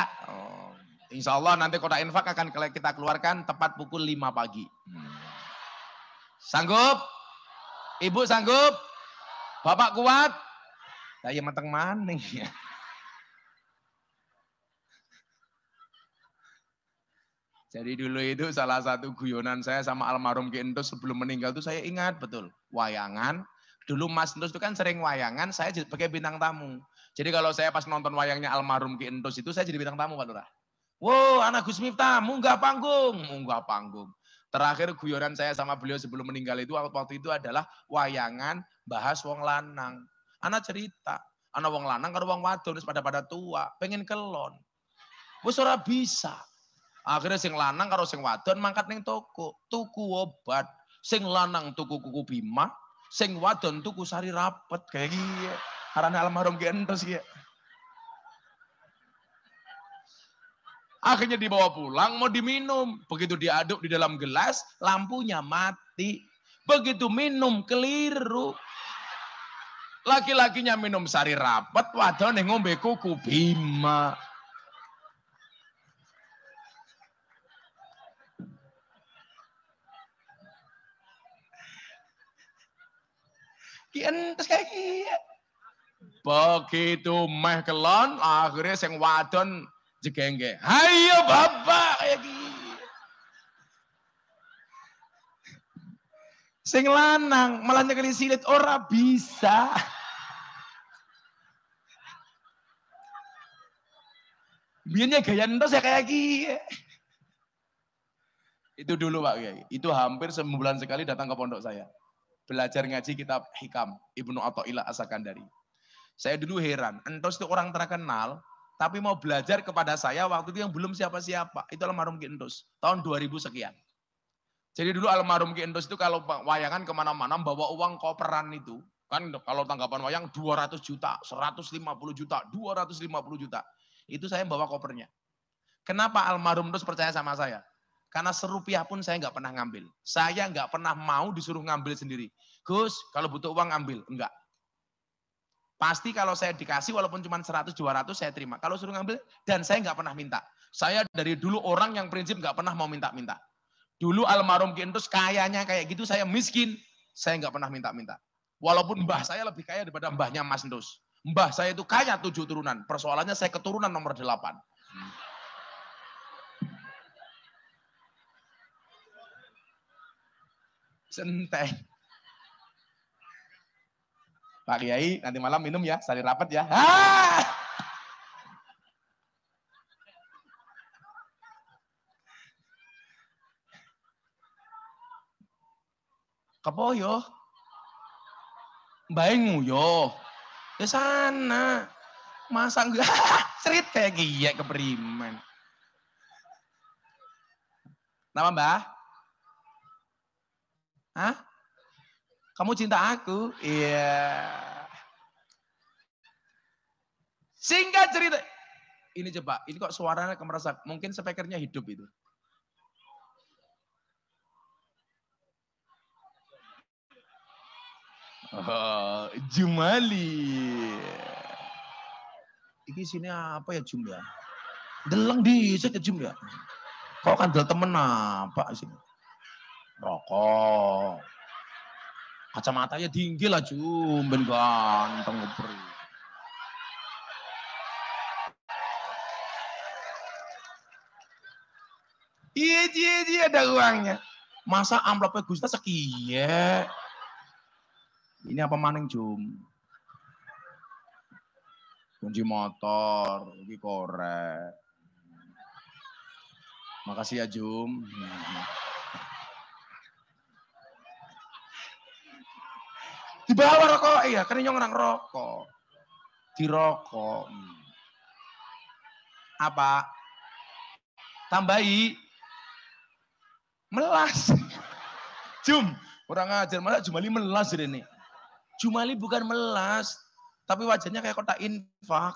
Insya Allah nanti kotak infak akan kita keluarkan tepat pukul 5 pagi. Sanggup? Ibu sanggup? Bapak kuat? Saya mateng maning ya. Jadi dulu itu salah satu guyonan saya sama almarhum Ki Entus sebelum meninggal itu saya ingat betul. Wayangan, dulu Mas Entus itu kan sering wayangan, saya jadi sebagai bintang tamu. Jadi kalau saya pas nonton wayangnya almarhum Ki Entus itu saya jadi bintang tamu Pak Lurah. Wow, anak Gus Miftah, munggah panggung. Terakhir guyonan saya sama beliau sebelum meninggal itu waktu itu adalah wayangan bahas wong lanang. Anak cerita, anak wong lanang karo wong wadon pada tua, pengen kelon. Wis ora bisa. Akhirnya sing lanang karo sing wadon mangkat ning toko, tuku obat. Sing lanang tuku kuku Bima, sing wadon tuku sari rapet kayak gini. Arane almarhum Ki Entus ya. Akhirnya dibawa pulang mau diminum. Begitu diaduk di dalam gelas, lampunya mati. Begitu minum keliru. Laki-lakinya minum sari rapet, wadone ngombe kuku Bima. Ki Entus kayak gini. Begitu meh kelon, akhirnya sing wadon jegengge. Hayo bapak kayak gini. Sing lanang malah nyekeli silit ora bisa. Biarnya gaya Entus ya kayak gini. Itu dulu Pak Kiai. Itu hampir sebulan sekali datang ke pondok saya. Belajar ngaji kitab Hikam Ibnu Athaillah As-Sakandari. Saya dulu heran, Entus itu orang terkenal, tapi mau belajar kepada saya waktu itu yang belum siapa-siapa. Itu almarhum Ki Entus, tahun 2000 sekian. Jadi dulu almarhum Ki Entus itu kalau wayangan kemana-mana bawa uang koperan itu. Kan kalau tanggapan wayang 200 juta, 150 juta, 250 juta. Itu saya bawa kopernya. Kenapa almarhum Entus percaya sama saya? Karena serupiah pun saya nggak pernah ngambil. Saya nggak pernah mau disuruh ngambil sendiri. Gus, kalau butuh uang ambil. Enggak. Pasti kalau saya dikasih walaupun cuma 100, 200 saya terima. Kalau suruh ngambil dan saya nggak pernah minta. Saya dari dulu orang yang prinsip nggak pernah mau minta-minta. Dulu almarhum Ki Entus kayanya kayak gitu, saya miskin. Saya nggak pernah minta-minta. Walaupun mbah saya lebih kaya daripada mbahnya Mas Entus. Mbah saya itu kaya 7 turunan. Persoalannya saya keturunan nomor 8. Senteng. Pak Kiai, nanti malam minum ya, sari rapat ya. Kepoyo. Mbak nguyo. Ke sana. Masa enggak cerit kayak giyek keberiman. Nama Mbah? Hah? Kamu cinta aku? Iya. Singkat cerita. Ini coba, ini kok suaranya kemeresak. Mungkin speakernya hidup itu. Oh, Jumali. Iki sini apa ya Jum ya? Deleng dhisik ya Jum ya. Kok kandel temen apa sih? Rokok. Kacamatanya tinggi lah Jum, ben ganteng ngepri. Iya ada uangnya. Masa amplopnya Gusta sekiye? Ini apa maning Jum? Kunci motor, ini korek. Makasih ya Jum. Dibawa rokok, iya kan nyong orang rokok. Dirokok. Apa? Tambahi. Melas. Jum, orang ajar malah Jumali melas ini. Jumali bukan melas, tapi wajahnya kayak kotak infak.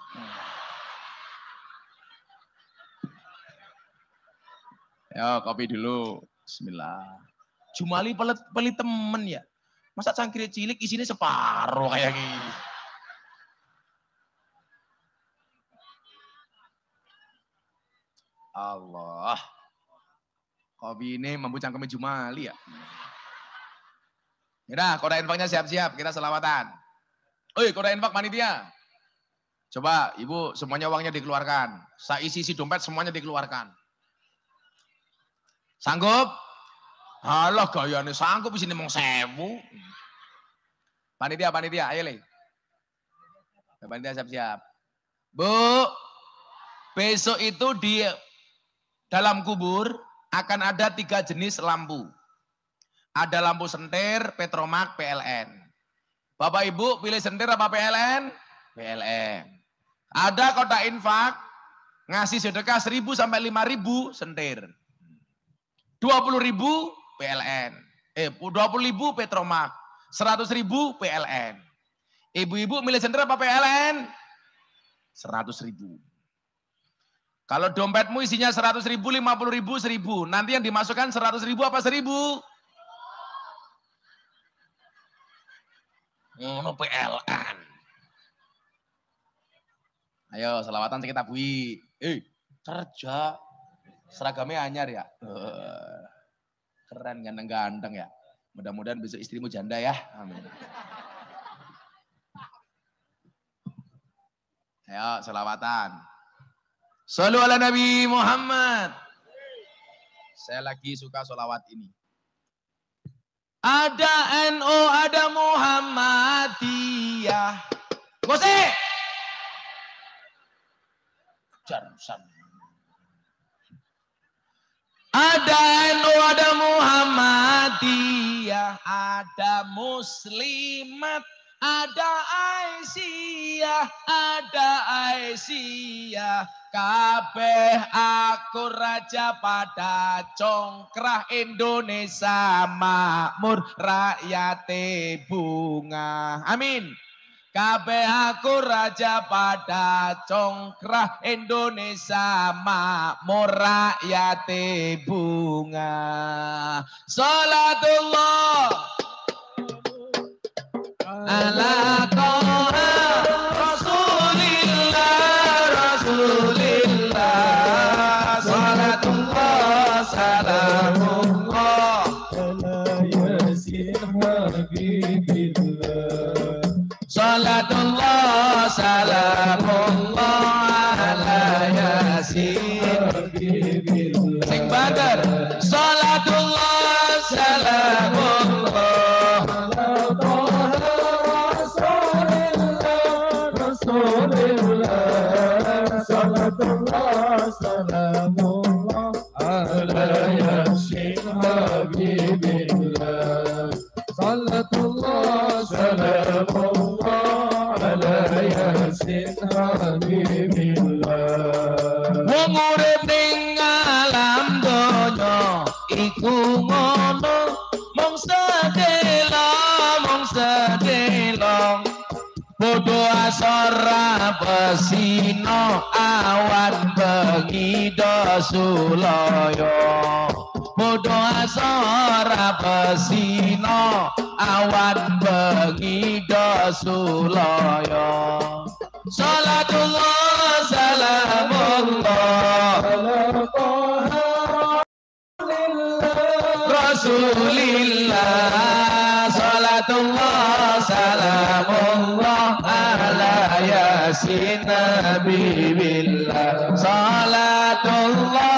Ya, kopi dulu. Bismillah. Jumali pelit temen ya. Masa cangkir cilik isinya separuh kayak gini. Allah. Kopi ini mampu cangkeme Jumali ya. Yaudah, koda infaknya siap-siap, kita selawatan. Oi, koda infak panitia. Coba, ibu semuanya uangnya dikeluarkan. Isi dompet semuanya dikeluarkan. Sanggup? Alah gayane sanggup di sini mong 1000. Panitia, ayo le. Panitia siap-siap. Bu, besok itu di dalam kubur akan ada 3 jenis lampu. Ada lampu sentir, Petromak, PLN. Bapak Ibu pilih sentir apa PLN? PLN. Ada kotak infak, ngasih sedekah 1000 sampai 5000 sentir. 20.000 PLN. 20.000 Petromak. 100.000 PLN. Ibu-ibu milih sentir apa PLN? 100.000. Kalau dompetmu isinya 100.000, 50.000, 1.000. Nanti yang dimasukkan 100.000 apa 1.000? Ngono PLN. Ayo selawatan kita bui. Kerja. Seragamnya anyar ya. Keren ganteng-ganteng ya. Mudah-mudahan besok istrimu janda ya. Amin. Ayo selawatan. Shallu ala Nabi Muhammad. Saya lagi suka sholawat ini. Ada NU, ada Muhammadiyah. Gose. Jarusan. Ada NU, ada Muhammadiyah, ada Muslimat, ada Aisyah, kabeh aku raja pada congkrah Indonesia makmur rakyate bunga. Amin. Kabeh aku raja pada congkrah Indonesia makmur rakyate bunga. Salatullah ala toha Rasulillah. Salatullah salamullah ala yasin habibillah. Salatullah salamullah ala yasin habibillah. Sing badar. Salatullah salamullah ala toha Rasulillah. Salatullah salamullah ala yasin habibillah. Salatullah salamullah ala yasin habibillah. Wong urip ning alam donya iku ngono mung sedelong bodho asora besino awan bengi dosulaya. Podo asora pesino awan bengi dosulaya. Salatullah salamullah Rasulillah. Salatullah salamullah ala yasin nabiillah. Salatullah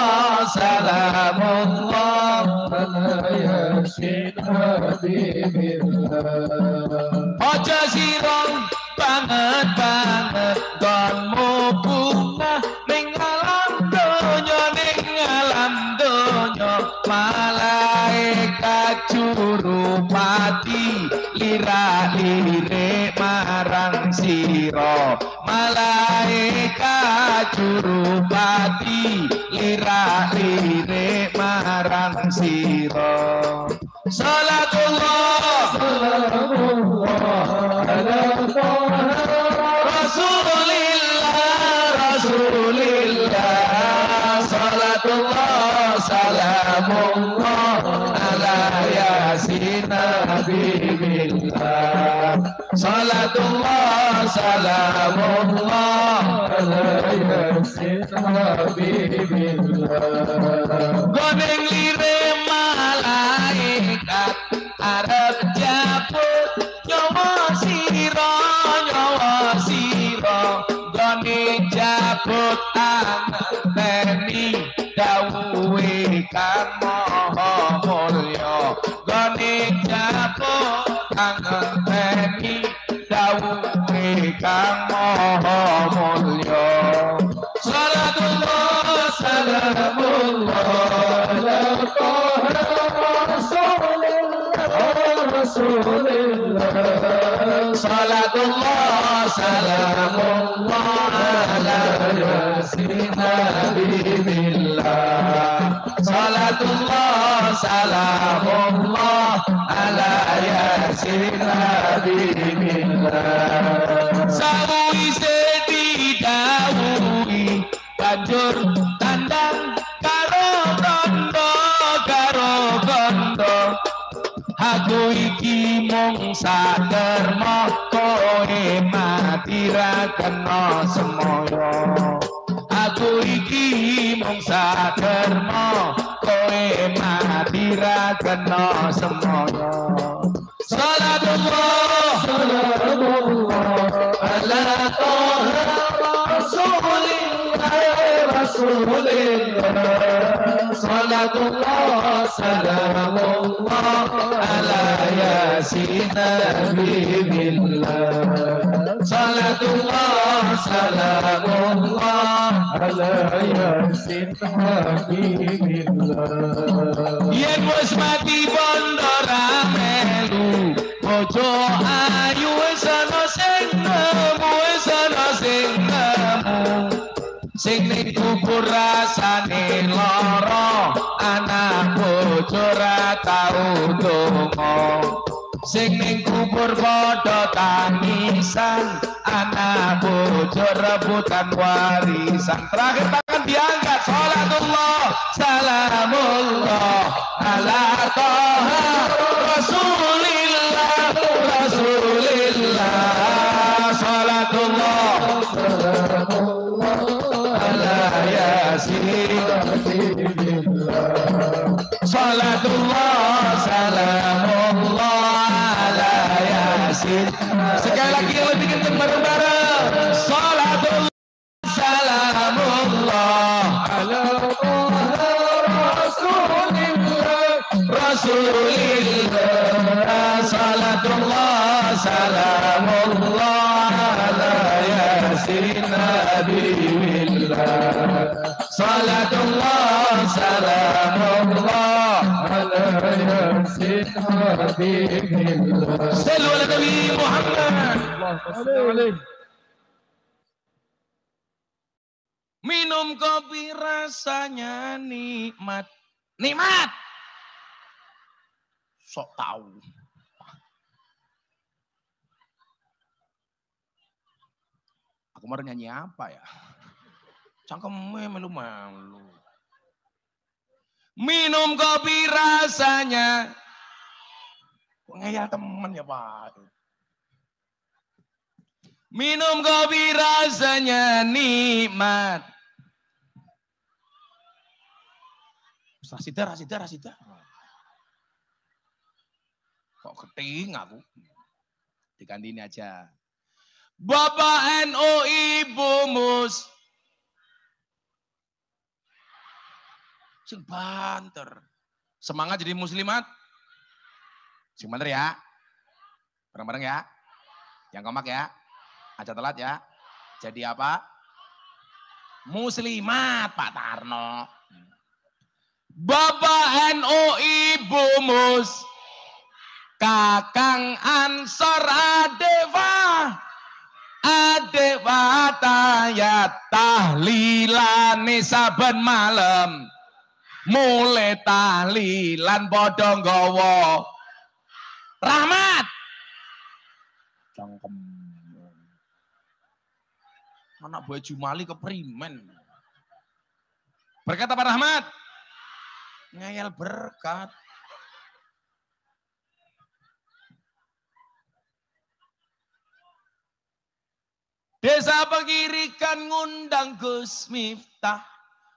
salamullah ala yasin nabiillah. Ojo sirong banget gonmu bunga ning alam donya malaikat jurupati lira-lire marang sira. Malaikat jurupati lira-lire marang sira. Salatullah salamullah ala Rasulillah. Salatullah salamullah ala yasin nabiillah. Salatullah salamullah ala yasin nabiillah. Godeng lire malaikat arep jabut nyawa sira gone jabut angeni dawuhe kang maha mulya. Gone jabut angeni dawuhe kang maha mulya. Salatullah salamullah ala Rasulillah. Salatullah salamullah ala yasin nabiillah. Salatullah salamullah ala yasin nabiillah. Sawise didhawuhi banjur tandang karo kondo. Aku iki mung saderma kowe mati ra kena semaya. Aku iki mung saderma kowe mati ra kena semaya. Salatullah ala Rasulillah. Salatullah salamullah ala yasin nabiillah. Salatullah salamullah ala yasin nabiillah. Yen wis mati bondo ra melu bojo ayu wis ana sing nemu, wis ana sing nemu. Sing ning kubur rasane lara, anak bojo ra tau donga. Sing ning kubur padha tangisan, anak bojo rebutan warisan. Terakhir tangan diangkat. Salatullah salamullah ala taha Rasulillah. Salatullah ala yasin. Salatullah salamullah ala yasin. Sekali lagi yang lebih kencang bareng-bareng. Salatullah salamullah ala Rasulillah. Salatullah salamullah ala yasin nabiillah. Salatullah salamullah ala yasin nabiillah. Sallu ala Nabi Muhammad. Minum kopi rasanya nikmat. Nikmat. Sok tahu. Aku mau nyanyi apa ya? Cangkemnya malu-malu. Minum kopi rasanya. Kok ngeyel temen ya Pak. Minum kopi rasanya nikmat. Rasida. Kok keting aku. Diganti ini aja. Bapak NU Ibu Mus. Sing banter. Semangat jadi muslimat. Sing banter ya. Bareng-bareng ya. Yang kompak ya. Aja telat ya. Jadi apa? Muslimat Pak Tarno. Bapak NU Ibu Mus. Kakang Ansor Adewa tayat tahlilane saben malam. Mulai tahlilan padha nggawa rahmat. Cangkem. Anak buah Jumali keprimen. Berkat apa rahmat? Ngeyel berkat. Desa Pegirikan ngundang Gus Miftah.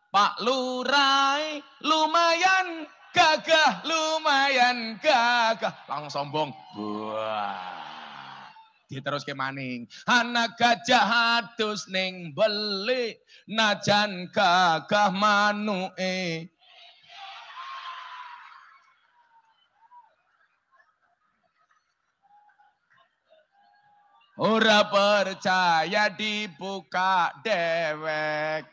Pak Lurai lumayan gagah. Langsung sombong. Wah. Diterus ke maning. Anak gajah adus ning beli. Najan gagah manuke. Ora percaya dibuka dewek.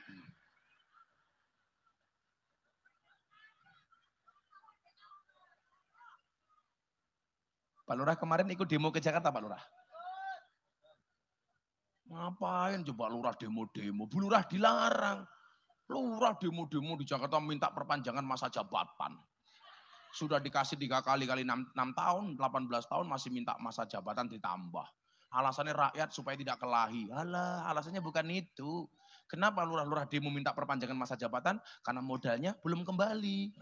Pak Lurah kemarin ikut demo ke Jakarta Pak Lurah. Ngapain coba Lurah demo-demo? Bu Lurah dilarang. Lurah demo-demo di Jakarta minta perpanjangan masa jabatan. Sudah dikasih 3 kali 6 tahun, 18 tahun masih minta masa jabatan ditambah. Alasannya rakyat supaya tidak kelahi. Alah, alasannya bukan itu. Kenapa lurah-lurah demo minta perpanjangan masa jabatan? Karena modalnya belum kembali.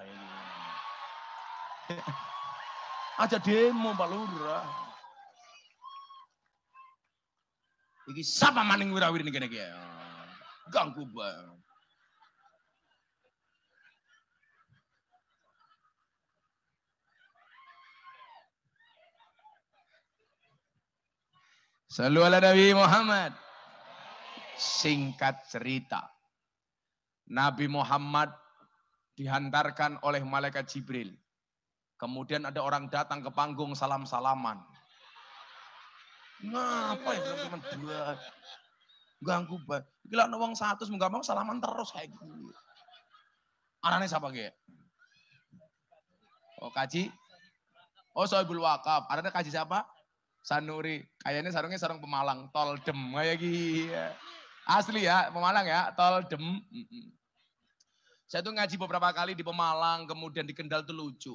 Aja demo Pak Lurah. Iki sapa maning wirawir nih kene-kene. Ganggu banget. Sallu ala Nabi Muhammad. Singkat cerita. Nabi Muhammad dihantarkan oleh malaikat Jibril. Kemudian ada orang datang ke panggung salam-salaman. Ngapa ya teman-teman dua? Ganggu banget. Gila wong 100 enggak mau salaman terus kayak gitu. Anane siapa ge? Oh kaji. Oh Soebul Wakaf. Anane kaji siapa? Sanuri, kayaknya sarungnya sarung Pemalang, tol dem kayak gitu. Asli ya, Pemalang ya, tol dem. Saya tuh ngaji beberapa kali di Pemalang, kemudian di Kendal tuh lucu.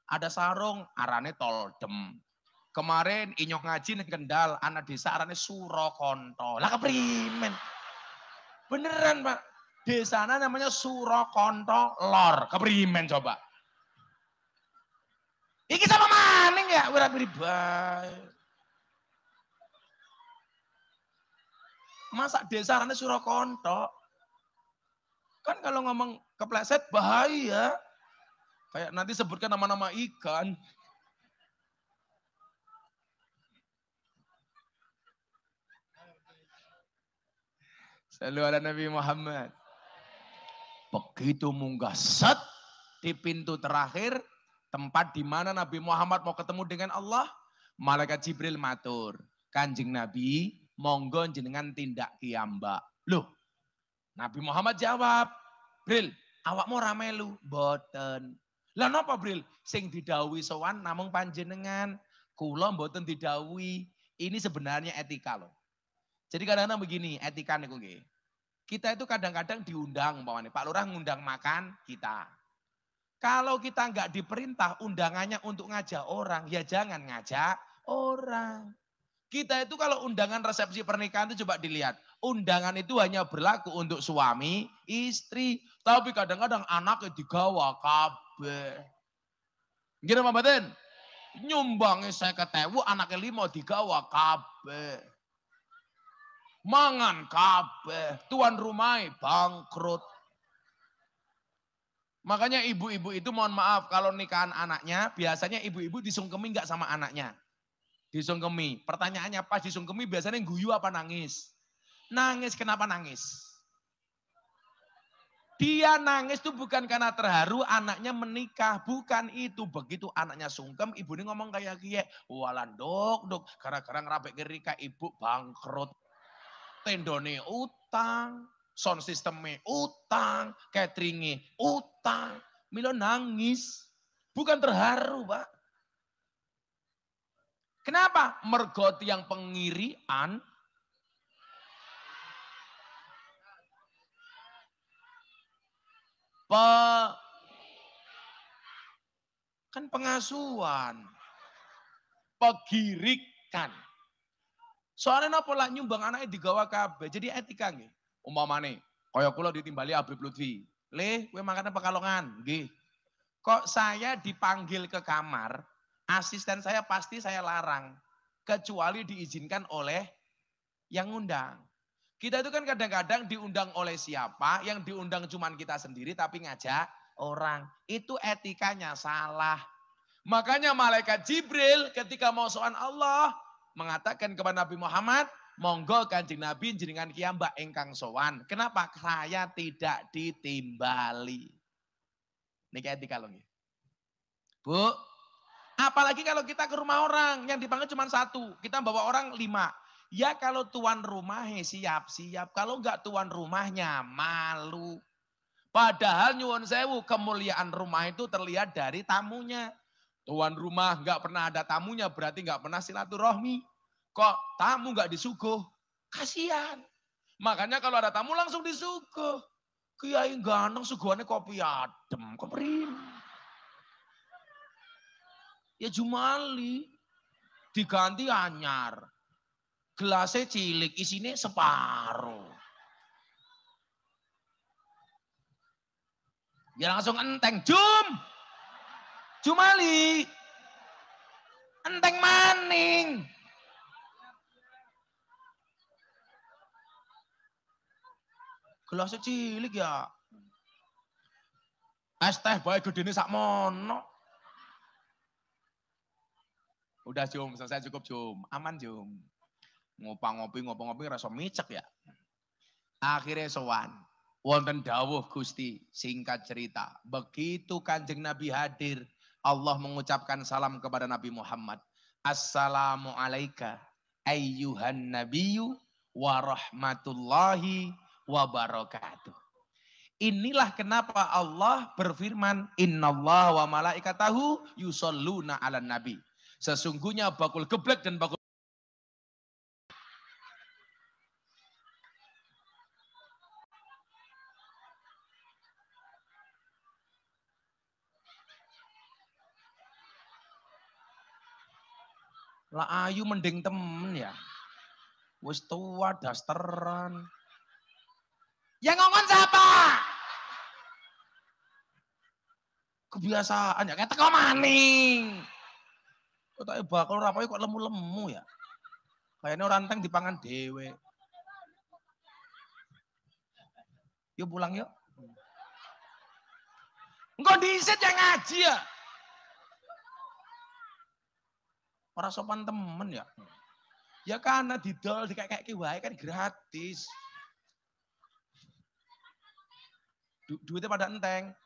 Ada sarung, arane tol dem. Kemarin inyok ngaji di Kendal, anak desa arane Surakonto. Lah keprimen. Beneran Pak, desana namanya Surakonto Lor. Keprimen coba. Iki sama maning ya, wirah-wirih bae. Masa desa arane Surakonto? Kan kalau ngomong kepleset bahaya. Kayak nanti sebutkan nama-nama ikan. Sallu ala Nabi Muhammad. Begitu munggah set di pintu terakhir, tempat di mana Nabi Muhammad mau ketemu dengan Allah, malaikat Jibril matur, Kanjeng Nabi, monggo jenengan tindak kiambak. Loh, Nabi Muhammad jawab, Bril, awakmu ora melu, boten. Lah napa Bril? Sing didhawuhi sowan namung panjenengan, kula mboten didhawuhi. Ini sebenarnya etika loh. Jadi kadang-kadang begini, etika niku nggih. Kita itu kadang-kadang diundang, Pak Lurah ngundang makan kita. Kalau kita nggak diperintah undangannya untuk ngajak orang, ya jangan ngajak orang. Kita itu kalau undangan resepsi pernikahan itu coba dilihat. Undangan itu hanya berlaku untuk suami, istri. Tapi kadang-kadang anaknya digawa kabeh. Gini Pak Batin? Nyumbangnya 50.000, anaknya 5 digawa kabeh. Mangan kabeh, tuan rumah bangkrut. Makanya ibu-ibu itu mohon maaf kalau nikahan anaknya, biasanya ibu-ibu disungkemi enggak sama anaknya? Disungkemi. Pertanyaannya pas disungkemi biasanya guyu apa nangis? Nangis, kenapa nangis? Dia nangis itu bukan karena terharu anaknya menikah, bukan itu. Begitu anaknya sungkem, ibu ini ngomong kayak gini, walandok, dok, gara-gara ngerapek kerika ibu bangkrut. Tendone utang, sound systemnya utang, cateringnya utang. Milo nangis, bukan terharu Pak. Kenapa? Mergo yang pengirian, kan pengasuhan, pegirikan. Soalnya napa lah nyumbang anaknya digawa kabeh. Jadi etika nggih. Umpamane kaya kula ditimbali Habib Lutfi. Le, kowe makane Pekalongan, nggih. Kok saya dipanggil ke kamar, asisten saya pasti saya larang. Kecuali diizinkan oleh yang ngundang. Kita itu kan kadang-kadang diundang oleh siapa, yang diundang cuman kita sendiri tapi ngajak orang. Itu etikanya salah. Makanya malaikat Jibril ketika mau soal Allah, mengatakan kepada Nabi Muhammad, monggo Kanjeng Nabi jenengan kiambak engkang sowan. Kenapa? Saya tidak ditimbali. Niki etika lho nggih. Bu, apalagi kalau kita ke rumah orang yang dipanggil cuma 1, kita bawa orang 5. Ya kalau tuan rumahnya siap-siap, kalau enggak tuan rumahnya malu. Padahal nyuwun sewu kemuliaan rumah itu terlihat dari tamunya. Tuan rumah nggak pernah ada tamunya berarti nggak pernah silaturahmi. Kok tamu nggak disuguh? Kasihan. Makanya kalau ada tamu langsung disuguh. Kiai ganteng suguhannya kopi adem, keperin. Ya jumali, diganti anyar. Gelasnya cilik, isinya separuh. Ya langsung enteng, Jumali. Enteng maning. Gelasnya cilik ya. Es teh bae gedene sakmono. Udah Jum, selesai cukup Jum. Aman Jum. Ngopi-ngopi rasa micek ya. Akhirnya sowan. Wonten dawuh Gusti, singkat cerita. Begitu Kanjeng Nabi hadir, Allah mengucapkan salam kepada Nabi Muhammad. Assalamualaikum ayyuhan nabiyyu wa rahmatullahi wa barakatuh. Inilah kenapa Allah berfirman, innallaha wa malaikatahu yusholluna 'alan nabi. Sesungguhnya bakul geblek dan bakul lah ayu mending temen ya. Wis tua dasteran. Yang ngomong siapa? Kebiasaan ya, kayak teko maning. Kok tak bakal rapae kok lemu-lemu ya. Kayaknya orang teng dipangan dewe. Yuk pulang yuk. Engkau diisit yang ngaji ya. Orang sopan temen ya. Ya karena didol kayak wae kan gratis. Duitnya pada enteng.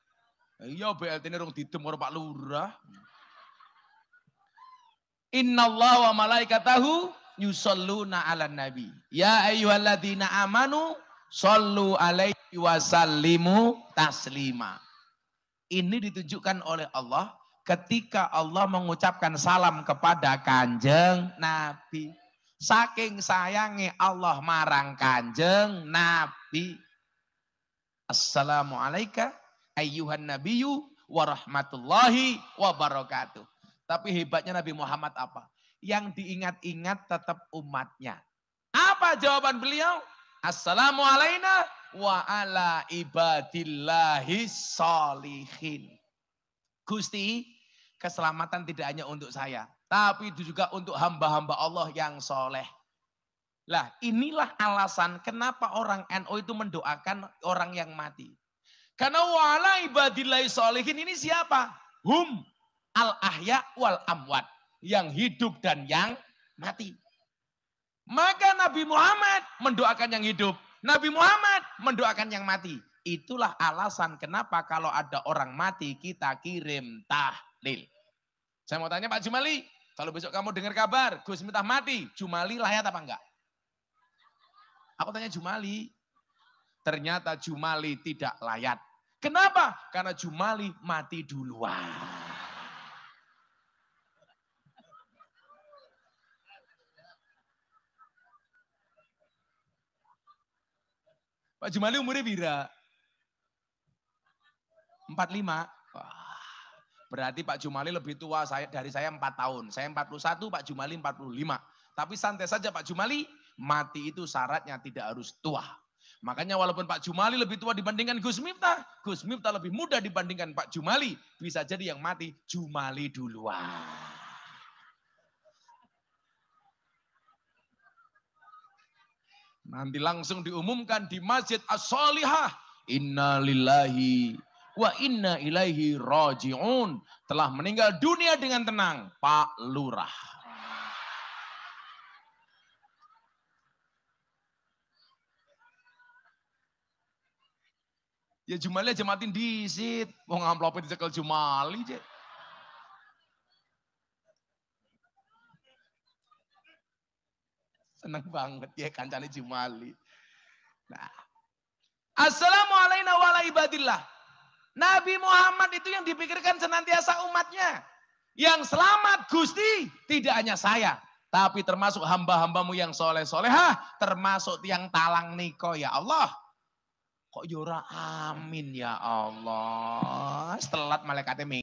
Iya BLT ini rong didem orang Pak Lurah. Innallaha wa malaikatahu yusholluna 'alan nabi. Ya ayyuhalladzina amanu shollu alaihi wa sallimu taslima. Ini ditunjukkan oleh Allah ketika Allah mengucapkan salam kepada Kanjeng Nabi. Saking sayangnya Allah marang Kanjeng Nabi. Assalamualaikum ayyuhan nabiyyu wa rahmatullahi wa barakatuh. Tapi hebatnya Nabi Muhammad apa? yang diingat-ingat tetap umatnya. Apa jawaban beliau? Assalamualaikum wa ala ibadillahis sholihin. Gusti, keselamatan tidak hanya untuk saya, tapi itu juga untuk hamba-hamba Allah yang soleh. Lah inilah alasan kenapa orang NU itu mendoakan orang yang mati. Karena wala ibadillahi sholihin ini siapa? Hum al-ahya wal amwat. Yang hidup dan yang mati. Maka Nabi Muhammad mendoakan yang hidup. Nabi Muhammad mendoakan yang mati. Itulah alasan kenapa kalau ada orang mati kita kirim tahlil. Saya mau tanya Pak Jumali, kalau besok kamu dengar kabar Gus Miftah mati, Jumali layak apa enggak? Aku tanya Jumali. Ternyata Jumali tidak layak. Kenapa? Karena Jumali mati duluan. Pak Jumali umurnya bira? 45. Wah, berarti Pak Jumali lebih tua dari saya 4 tahun. Saya 41, Pak Jumali 45. Tapi santai saja Pak Jumali, mati itu syaratnya tidak harus tua. Makanya walaupun Pak Jumali lebih tua dibandingkan Gus Miftah lebih muda dibandingkan Pak Jumali. Bisa jadi yang mati Jumali duluan. Nanti langsung diumumkan di Masjid As-Sholihah. Inna lillahi wa inna ilaihi raji'un. Telah meninggal dunia dengan tenang, Pak Lurah. Ya Jumali aja matiin disit. Mau ngamplopin dicekel Jumali aja. Seneng banget ya kancane Jumali. Nah. Assalamualaikum warahmatullahi wabarakatuh. Nabi Muhammad itu yang dipikirkan senantiasa umatnya. Yang selamat Gusti tidak hanya saya. Tapi termasuk hamba-hambamu yang soleh-solehah. Termasuk yang talang niko ya Allah. Kok yura amin ya Allah. Setelat malaikatnya.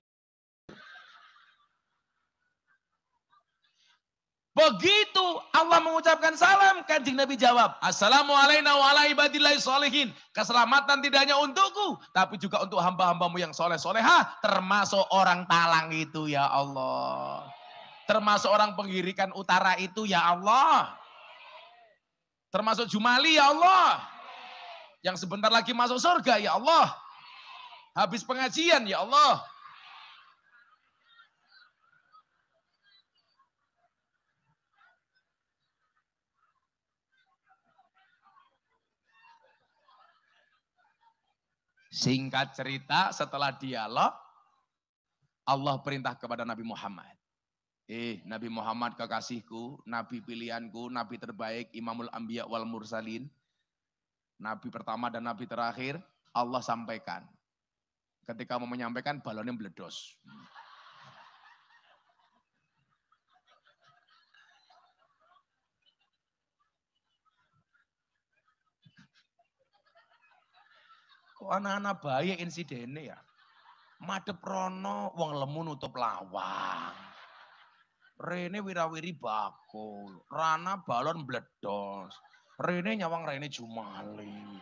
Begitu Allah mengucapkan salam, Kanjeng Nabi jawab, Assalamualaikum warahmatullahi wabarakatuh. Keselamatan tidak hanya untukku, tapi juga untuk hamba-hambamu yang soleh-solehah, termasuk orang talang itu ya Allah. Termasuk orang penggirikan utara itu ya Allah. Termasuk Jumali ya Allah. Yang sebentar lagi masuk surga ya Allah. Habis pengajian ya Allah. Singkat cerita setelah dialog, Allah perintah kepada Nabi Muhammad. Nabi Muhammad kekasihku, Nabi pilihanku, Nabi terbaik, Imamul Anbiya wal Mursalin. Nabi pertama dan Nabi terakhir, Allah sampaikan. Ketika mau menyampaikan, balonnya meledos. Kok anak-anak bayi insidennya ya? Madep rono, wong lemu nutup lawang. Rene wirawiri bakul, Rana balon meledos. Rene nyawang Rene Jumali.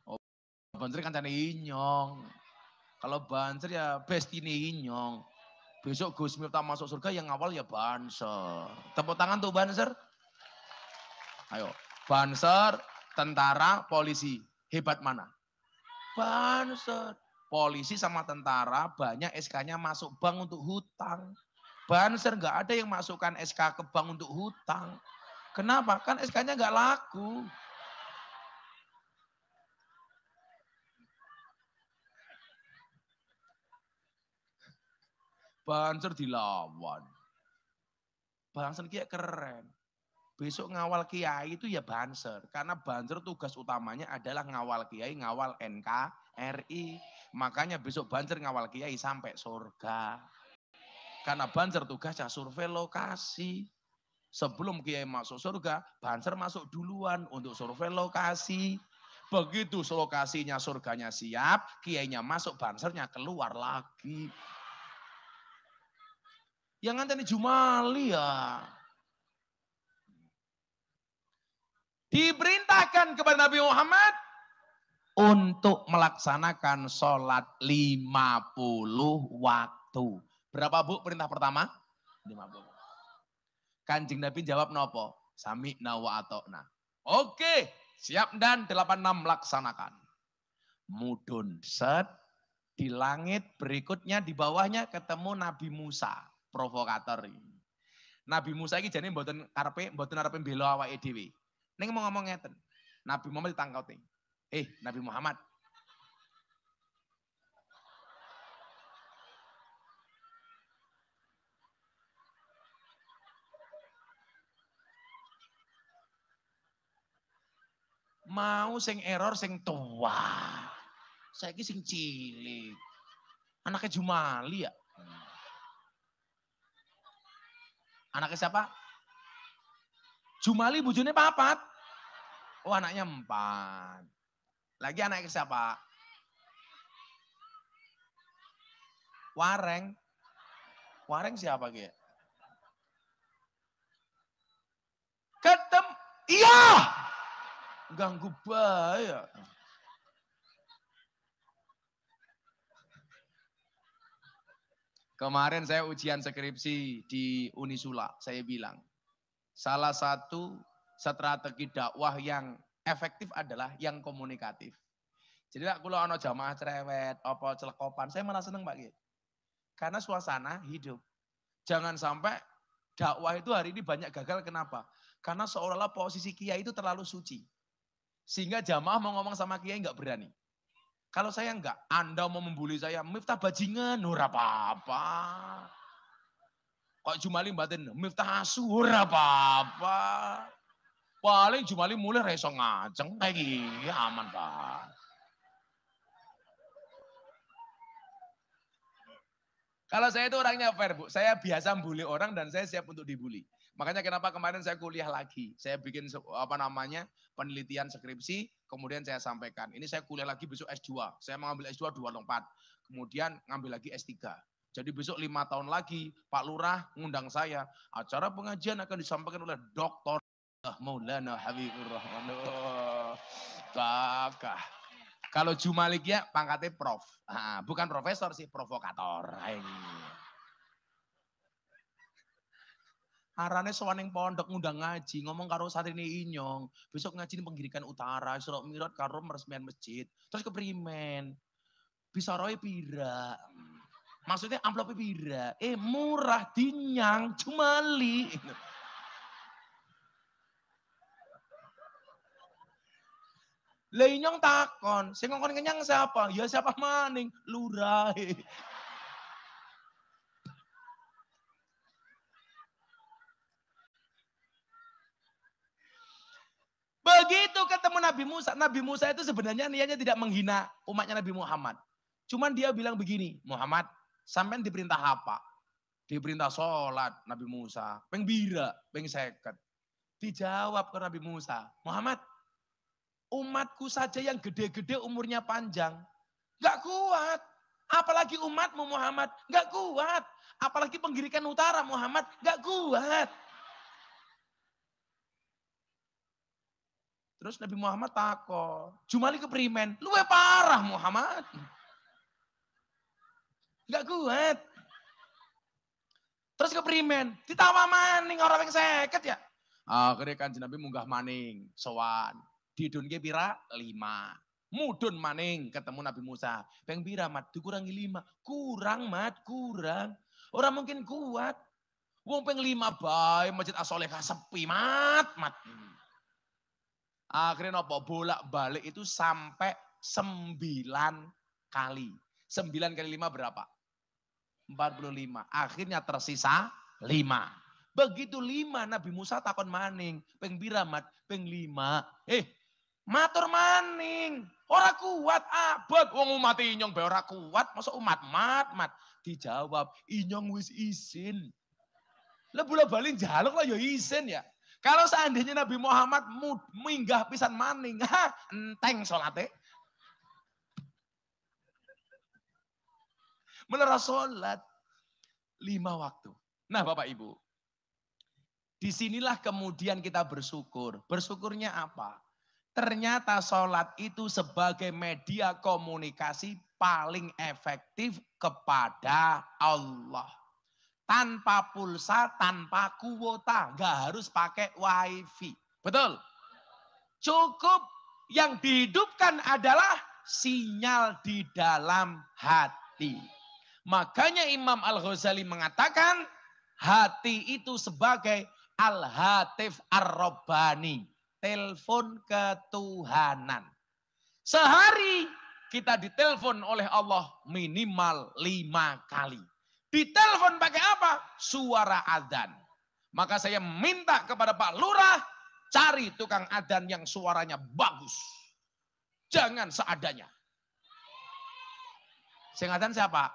Oh, Banser kan cane inyong. Kalau Banser ya bestine inyong. Besok Gus Miftah masuk surga yang awal ya Banser. Tepuk tangan tuh Banser. Ayo, Banser, tentara, polisi. Hebat mana? Banser. Polisi sama tentara banyak SK-nya masuk bank untuk hutang. Banser nggak ada yang masukkan SK ke bank untuk hutang. Kenapa? Kan SK-nya nggak laku. Banser dilawan. Banser kayak keren. Besok ngawal kiai itu ya Banser. Karena Banser tugas utamanya adalah ngawal kiai, ngawal NKRI. Makanya besok Banser ngawal kiai sampai surga. Karena Banser tugasnya survei lokasi. Sebelum kiai masuk surga, Banser masuk duluan untuk survei lokasi. Begitu lokasinya surganya siap, kiainya masuk, bansernya keluar lagi. Yang nganteni Jumali ya. Diperintahkan kepada Nabi Muhammad untuk melaksanakan sholat 50 waktu. Berapa Bu perintah pertama? 50. Kanjeng Nabi jawab nopo? Sami'na wa atokna. Oke, siap dan 86 melaksanakan. Mudun set di langit berikutnya di bawahnya ketemu Nabi Musa, provokator ini. Nabi Musa ini jadi mboten arepe bela awake dhewe. Ning mau ngomong ngeten. Nabi Muhammad ditangkauti. Nabi Muhammad. Mau sing error sing tua. Saiki sing cilik. Anaknya Jumali ya. Anaknya siapa? Jumali bujune papat. Oh anaknya 4. Lagi anaknya siapa? Wareng. Wareng siapa Ki? Iya. Ganggu bahaya. Kemarin saya ujian skripsi di Unisula, saya bilang. Salah satu strategi dakwah yang efektif adalah yang komunikatif. Jadi kalau ada jamaah cerewet, apa celekopan, saya malah seneng Pak Ki. Karena suasana hidup. Jangan sampai dakwah itu hari ini banyak gagal, kenapa? Karena seolah-olah posisi kiai itu terlalu suci. Sehingga jamaah mau ngomong sama kiai nggak berani. Kalau saya enggak, Anda mau membuli saya, Miftah bajingan, ora apa-apa. Kok Jumali batin, Miftah asu, ora apa-apa. Paling Jumali mulai reso ngajeng, kayak gini, aman Pak. Kalau saya itu orangnya fair Bu, saya biasa membuli orang dan saya siap untuk dibully. Makanya kenapa kemarin saya kuliah lagi, saya bikin penelitian skripsi, kemudian saya sampaikan. Ini saya kuliah lagi besok S2, saya mengambil S2 2 tempat, kemudian ngambil lagi S3. Jadi besok 5 tahun lagi Pak Lurah ngundang saya, acara pengajian akan disampaikan oleh Dr. Maulana Habibur Rahman. Gagah. Kalau Jumalik ya pangkatnya prof. Bukan profesor sih, provokator. Arane sowaning pondok ngundang ngaji, ngomong karo Satrine Inyong. Besok ngaji di Penggirikan Utara, Isra Mi'raj karo peresmian masjid. Terus keprimen. Bisaroe pira. Maksudnya amplopnya pira. Murah, dinyang, Jumali. Lah Inyong takon, sing ngongkon kenyang siapa? Ya siapa maning? Lurah. Begitu ketemu Nabi Musa itu sebenarnya niatnya tidak menghina umatnya Nabi Muhammad. Cuman dia bilang begini, Muhammad, sampean diperintah apa? Diperintah sholat Nabi Musa, pengbira, pengseket. Dijawab ke Nabi Musa, Muhammad, umatku saja yang gede-gede umurnya panjang, gak kuat. Apalagi umatmu Muhammad, gak kuat. Apalagi Penggirikan Utara Muhammad, gak kuat. Terus Nabi Muhammad takut, Jumali keprimen, luwe parah Muhammad. Gak kuat. Terus keprimen, ditawa maning orang yang seket ya. Akhirnya Kanjeng Nabi munggah maning, sowan. Didunke pira? 5. Mudun maning ketemu Nabi Musa. Peng pira mat, dikurangi 5. Kurang mat, kurang. Orang mungkin kuat. Wong peng 5 bae Masjid As-Sholehah sepi mat. Akhirnya nopo bolak-balik itu sampai 9 kali. 9 kali 5 berapa? 45. Akhirnya tersisa 5. Begitu 5 Nabi Musa takon maning. Peng pira mat? Peng 5. Matur maning. Ora kuat abot. Wong umat Inyong bae ora kuat. Masa umat mat. Dijawab, Inyong wis izin. Lah bola bali njaluk lah ya izin ya. Kalau seandainya Nabi Muhammad minggah pisan maning, enteng sholatnya. Menurut sholat 5 waktu. Nah Bapak Ibu, disinilah kemudian kita bersyukur. Bersyukurnya apa? Ternyata sholat itu sebagai media komunikasi paling efektif kepada Allah. Tanpa pulsa, tanpa kuota. Nggak harus pakai wifi. Betul? Cukup yang dihidupkan adalah sinyal di dalam hati. Makanya Imam Al-Ghazali mengatakan hati itu sebagai al-hatif ar-rabbani. Telepon ketuhanan. Sehari kita ditelepon oleh Allah minimal 5 kali. Ditelepon pakai apa? Suara adzan. Maka saya minta kepada Pak Lurah, cari tukang adzan yang suaranya bagus. Jangan seadanya. Sing adzan siapa?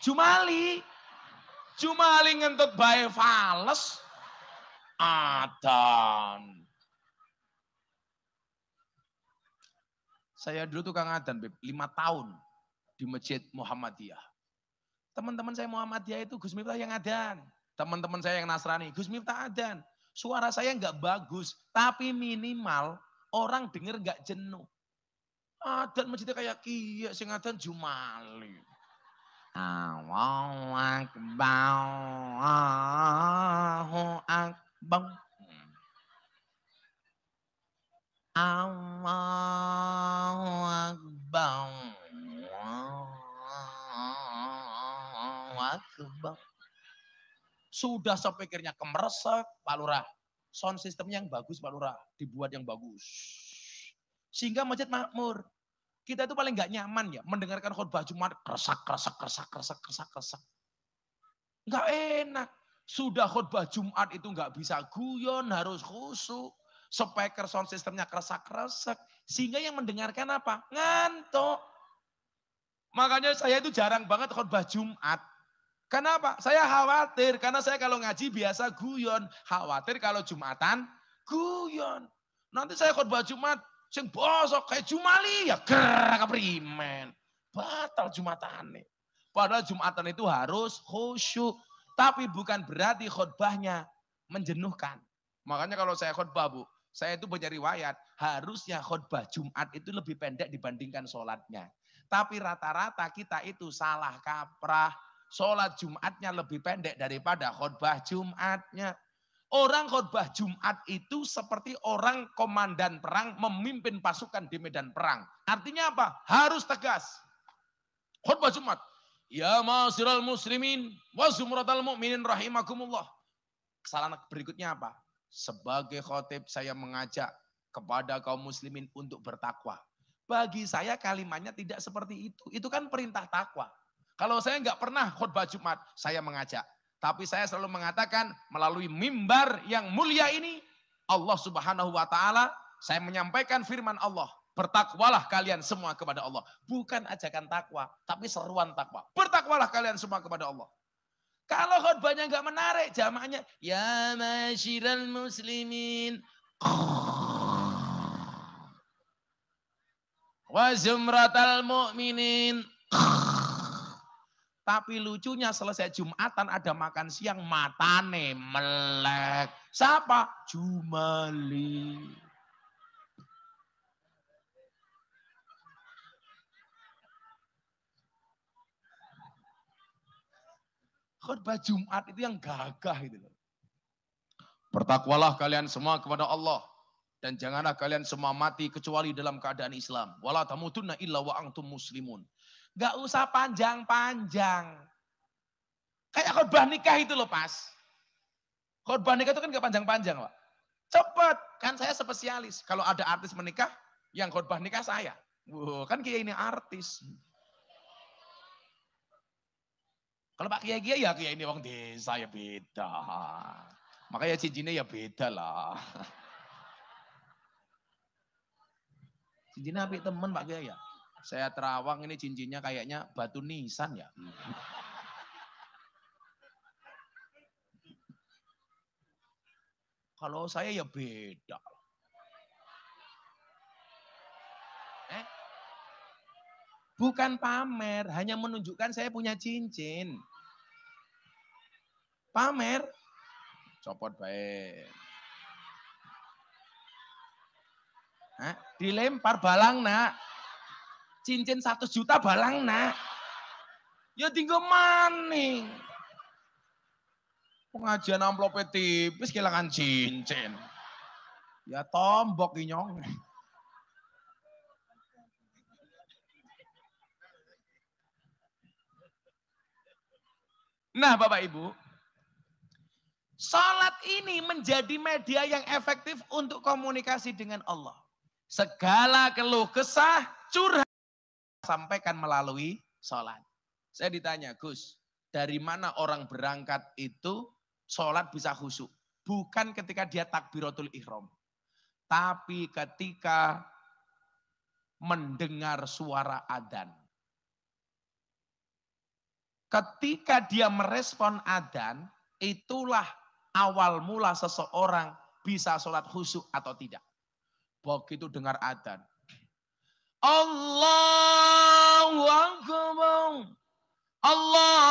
Jumali. Jumali ngentut bae fales. Adzan. Saya dulu tukang adzan, 5 tahun di Masjid Muhammadiyah. Teman-teman saya Muhammadiyah itu Gus Miftah yang adzan. Teman-teman saya yang Nasrani, Gus Miftah adzan. Suara saya nggak bagus, tapi minimal orang dengar nggak jenuh. Adzan masjidnya kayak kiye, sing adzan Jumali. Allahu Akbar, Allahu Akbar. Allahu Akbar. Allahu Akbar. Sudah sepikirnya kemeresek, Pak Lurah. Sound systemnya yang bagus Pak Lurah, dibuat yang bagus. Sehingga masjid makmur. Kita itu paling nggak nyaman ya mendengarkan khutbah Jumat kresak. Nggak enak. Sudah khutbah Jumat itu nggak bisa guyon, harus khusyuk. Speaker sound systemnya kresak. Sehingga yang mendengarkan apa? Ngantuk. Makanya saya itu jarang banget khutbah Jumat. Kenapa? Saya khawatir, karena saya kalau ngaji biasa guyon. Khawatir kalau Jumatan, guyon. Nanti saya khutbah Jumat, sing bosok kayak Jumali, ya gerak keprimen. Batal Jumatane. Padahal Jumatan itu harus khusyuk. Tapi bukan berarti khutbahnya menjenuhkan. Makanya kalau saya khutbah Bu, saya itu punya riwayat, harusnya khutbah Jumat itu lebih pendek dibandingkan sholatnya. Tapi rata-rata kita itu salah kaprah. Sholat Jumatnya lebih pendek daripada khutbah Jumatnya. Orang khutbah Jumat itu seperti orang komandan perang memimpin pasukan di medan perang. Artinya apa? Harus tegas. Khutbah Jumat. Ya ma'asyiral muslimin wa zumratal mu'minin rahimakumullah. Kesalahan berikutnya apa? Sebagai khotib saya mengajak kepada kaum muslimin untuk bertakwa. Bagi saya kalimatnya tidak seperti itu. Itu kan perintah takwa. Kalau saya nggak pernah khutbah Jumat, saya mengajak. Tapi saya selalu mengatakan melalui mimbar yang mulia ini, Allah Subhanahu wa Ta'ala, saya menyampaikan firman Allah. Bertakwalah kalian semua kepada Allah. Bukan ajakan takwa, tapi seruan takwa. Bertakwalah kalian semua kepada Allah. Kalau khutbahnya nggak menarik, jamaahnya, ya masyiral muslimin. Wa zumratal mu'minin. Tapi lucunya selesai Jumatan ada makan siang, matane melek. Siapa? Jumali. Khutbah Jumat itu yang gagah itu loh. Bertakwalah kalian semua kepada Allah. Dan janganlah kalian semua mati kecuali dalam keadaan Islam. Wala tamutunna illa wa antum muslimun. Gak usah panjang-panjang. Kayak khutbah nikah itu loh pas. Khutbah nikah itu kan gak panjang-panjang Pak. Cepet, kan saya spesialis. Kalau ada artis menikah, yang khutbah nikah saya. Wow, kan kayak ini artis. Kalau Pak Kiai-Kiai ya Kiai ini orang desa ya beda. Makanya cincinnya ya beda lah. Cincinnya apik temen Pak Kiai ya. Saya terawang ini cincinnya kayaknya batu nisan ya. Kalau saya ya beda. Bukan pamer, hanya menunjukkan saya punya cincin. Pamer, copot baik. Dilempar balang nak. Cincin 100 juta balang nak. Ya tinggal maning. Pengajian amplopnya tipis kehilangan cincin. Ya tombok inyong. Nah Bapak Ibu, salat ini menjadi media yang efektif untuk komunikasi dengan Allah. Segala keluh kesah, curhat, sampaikan melalui salat. Saya ditanya, Gus, dari mana orang berangkat itu salat bisa khusyuk? Bukan ketika dia takbiratul ihram, tapi ketika mendengar suara adzan. Ketika dia merespon adzan, itulah awal mula seseorang bisa sholat khusyuk atau tidak. Begitu dengar adzan, Allahu Akbar, Allahu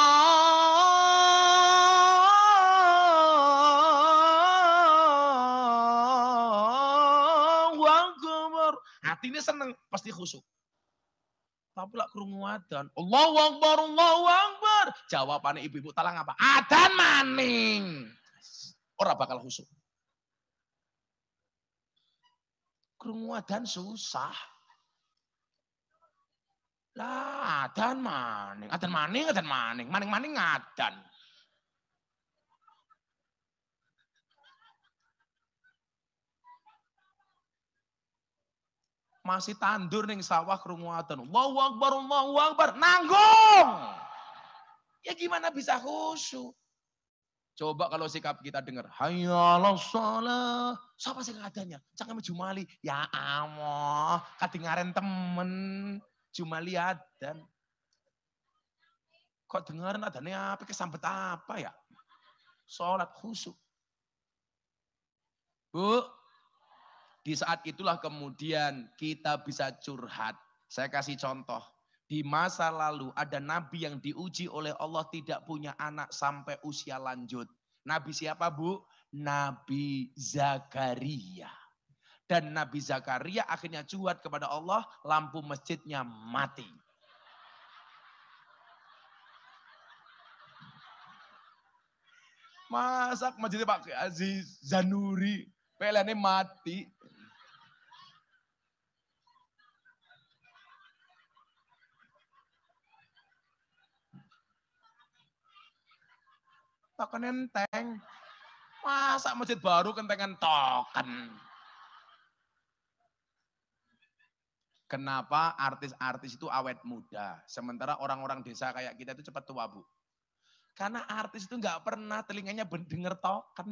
Akbar. Hatinya seneng, pasti khusyuk. Tapi lah krungu adzan, Allahu Akbar, Allahu Akbar. Jawabannya ibu-ibu talang apa? Adzan maning. Ora bakal khusyuk. Krungu adzan susah. Lah adzan maning, adzan maning, adzan maning, maning-maning adzan. Masih tandur ning sawah krungu adzan. Allahu Akbar, Allahu Akbar, nanggung. Ya gimana bisa khusyuk? Coba kalau sikap kita dengar, hayya 'alas shalah. Siapa sih adanya? Cangkeme Jumali. Ya Allah, kadengaren temen. Jumali adzan. Kok dengerin adane apa, kesambet apa ya? Sholat khusyuk. Bu, di saat itulah kemudian kita bisa curhat. Saya kasih contoh. Di masa lalu ada nabi yang diuji oleh Allah tidak punya anak sampai usia lanjut. Nabi siapa Bu? Nabi Zakaria. Dan Nabi Zakaria akhirnya curhat kepada Allah, lampu masjidnya mati. Masak masjidnya Pak Aziz Zanuri, PLN mati. Token enteng. Masa masjid baru kentengan token. Kenapa artis-artis itu awet muda, sementara orang-orang desa kayak kita itu cepat tua Bu? Karena artis itu nggak pernah telinganya denger token.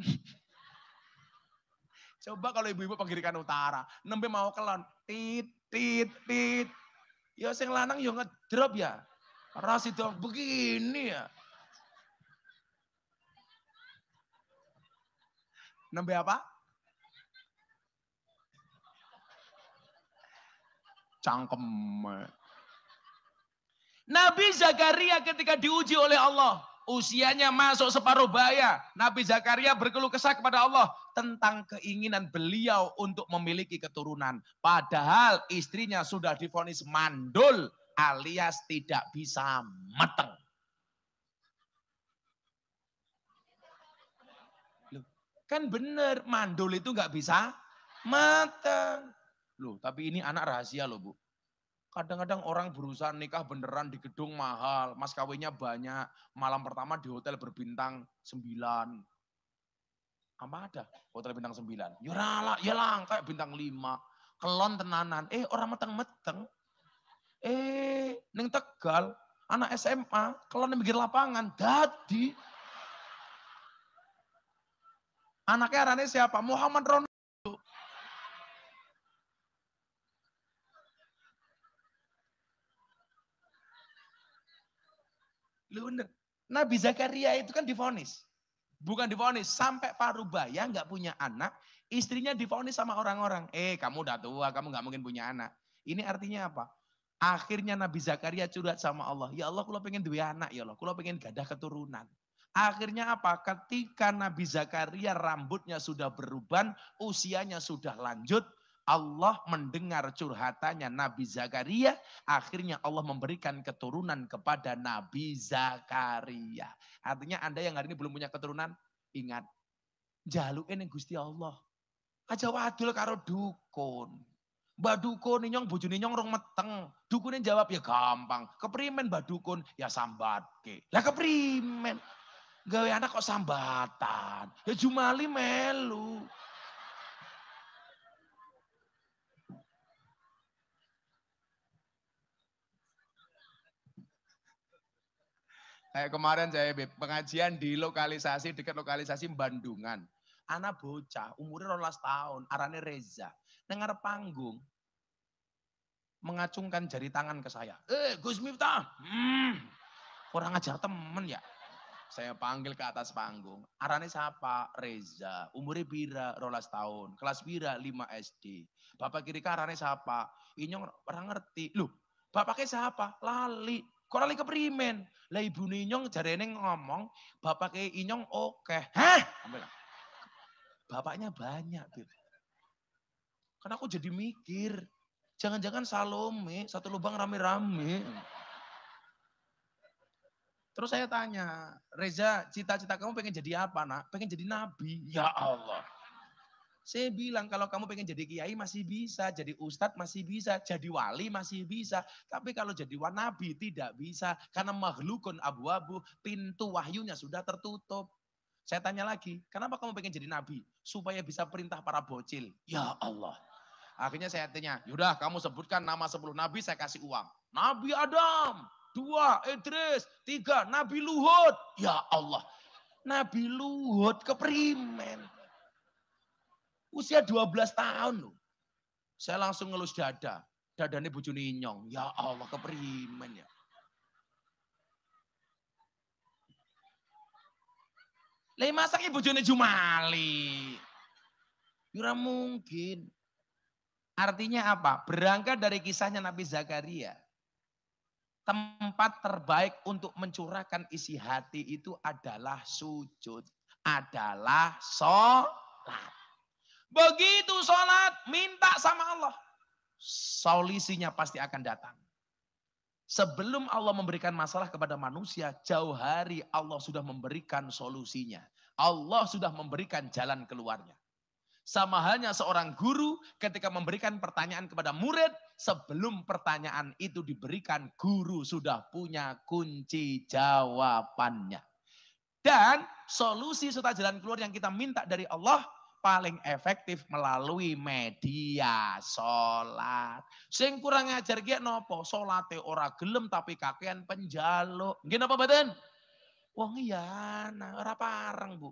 Coba kalau ibu-ibu penggirikan utara, nembe mau kelon, tit, tit, tit. Ya sing lanang yo ngedrop ya. Ras itu begini ya. Nembe apa? Cangkem. Nabi Zakaria ketika diuji oleh Allah, usianya masuk separuh baya. Nabi Zakaria berkeluh kesah kepada Allah tentang keinginan beliau untuk memiliki keturunan. Padahal istrinya sudah divonis mandul alias tidak bisa mateng. Kan bener, mandul itu nggak bisa mateng. Loh, tapi ini anak rahasia loh Bu. Kadang-kadang orang berusaha nikah beneran di gedung mahal, mas kawinnya banyak, malam pertama di hotel berbintang 9. Apa ada hotel bintang 9? Ya lang, kayak bintang 5. Kelon tenanan, orang meteng-meteng. Ning Tegal, anak SMA, kelon yang mikir lapangan, dadi. Anaknya arane siapa? Muhammad Ronaldo. Lu bener. Nabi Zakaria itu kan divonis. Bukan divonis, sampai parubaya nggak punya anak, istrinya divonis sama orang-orang. Kamu udah tua, kamu nggak mungkin punya anak. Ini artinya apa? Akhirnya Nabi Zakaria curhat sama Allah. Ya Allah, kalau pengen dua anak ya Allah, kalau pengen gadah keturunan. Akhirnya apa? Ketika Nabi Zakaria rambutnya sudah beruban, usianya sudah lanjut, Allah mendengar curhatannya Nabi Zakaria, akhirnya Allah memberikan keturunan kepada Nabi Zakaria. Artinya Anda yang hari ini belum punya keturunan, ingat, jaluke ning Gusti Allah. Aja wadul karo dukun. Mbak dukun nyong bojone nyong rong meteng. Dukune jawab ya gampang. Keprimen Mbak dukun? Ya sambatke. Lah keprimen? Gawe anak kok sambatan. Ya jumali melu. Kayak kemarin saya pengajian di lokalisasi, dekat lokalisasi Bandungan. Anak bocah, umurnya 12 tahun, arane Reza. Dengar panggung, mengacungkan jari tangan ke saya. Gus Miftah, kurang ajar temen ya. Saya panggil ke atas panggung. Arane siapa? Reza. Umurnya pira? 12 tahun. Kelas pira? 5 SD. Bapak kiri arane siapa? Inyong orang ngerti. Loh, bapaknya siapa? Lali. Kok lali keprimen? Lah ibu Inyong jarene ngomong, bapaknya Inyong oke. Hah? Bapaknya banyak, Bib. Karena aku jadi mikir, jangan-jangan Salome, satu lubang rame-rame. Terus saya tanya, Reza, cita-cita kamu pengen jadi apa, Nak? Pengen jadi nabi. Ya Allah. Saya bilang kalau kamu pengen jadi kiai masih bisa, jadi ustadz masih bisa, jadi wali masih bisa. Tapi kalau jadi nabi tidak bisa. Karena makhlukun abu-abu, pintu wahyunya sudah tertutup. Saya tanya lagi, kenapa kamu pengen jadi nabi? Supaya bisa perintah para bocil. Ya Allah. Akhirnya saya tanya, yaudah kamu sebutkan nama 10 nabi, saya kasih uang. Nabi Adam, 2 Idris, 3 Nabi Luhut. Ya Allah, Nabi Luhut keprimen. Usia 12 tahun loh. Saya langsung ngelus dada. Dadanya bojone Inyong. Ya Allah, keprimen ya. Lah masak bojone Jumali. Ora mungkin. Artinya apa? Berangkat dari kisahnya Nabi Zakaria. Tempat terbaik untuk mencurahkan isi hati itu adalah sujud. Adalah sholat. Begitu sholat, minta sama Allah. Solusinya pasti akan datang. Sebelum Allah memberikan masalah kepada manusia, jauh hari Allah sudah memberikan solusinya. Allah sudah memberikan jalan keluarnya. Sama halnya seorang guru ketika memberikan pertanyaan kepada murid, sebelum pertanyaan itu diberikan, guru sudah punya kunci jawabannya. Dan solusi serta jalan keluar yang kita minta dari Allah paling efektif melalui media sholat. Sing kurang ngajar ki nopo? Salate ora gelem tapi kakean penjaluk. Nggih napa mboten? Wong iya, nah ora pareng, Bu.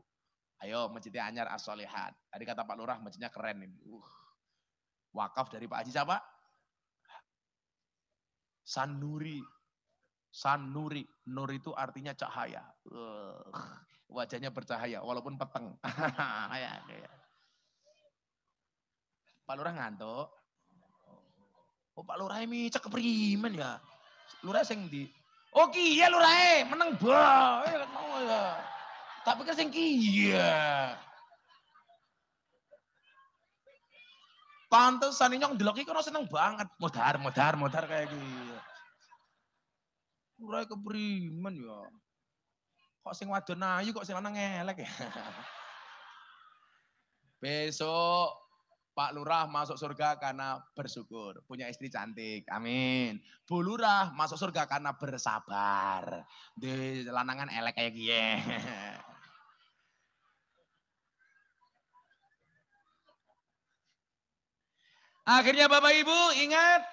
Ayo masjidnya anyar as-solihat. Tadi kata Pak Lurah masjidnya keren ini. Wakaf dari Pak Haji siapa? Sanuri. Sanuri. Nur itu artinya cahaya. Wajahnya bercahaya walaupun peteng. Pak Lurah ngantuk. Oh Pak Lurah ini cek keprimen ya. Lurah sing di. Oh iya Lurah meneng bae ya. Tapi kan sing iya. Pantesan Inyong ndelok iki kono seneng banget. Modar kayak gitu. Lurah keprimen ya. Kok sing wadon ayu kok sing lanang elek ya. Besok Pak Lurah masuk surga karena bersyukur. Punya istri cantik. Amin. Bu Lurah masuk surga karena bersabar. Di lanangan elek kayak gini. Akhirnya Bapak Ibu ingat.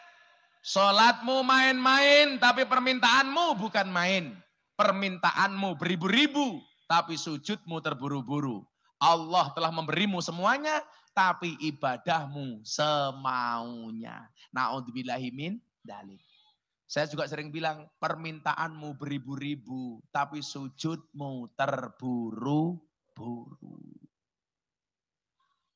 Sholatmu main-main tapi permintaanmu bukan main. Permintaanmu beribu-ribu tapi sujudmu terburu-buru. Allah telah memberimu semuanya, tapi ibadahmu semaunya. Na'udzubillahi min dzalik. Saya juga sering bilang, permintaanmu beribu-ribu, tapi sujudmu terburu. terburu.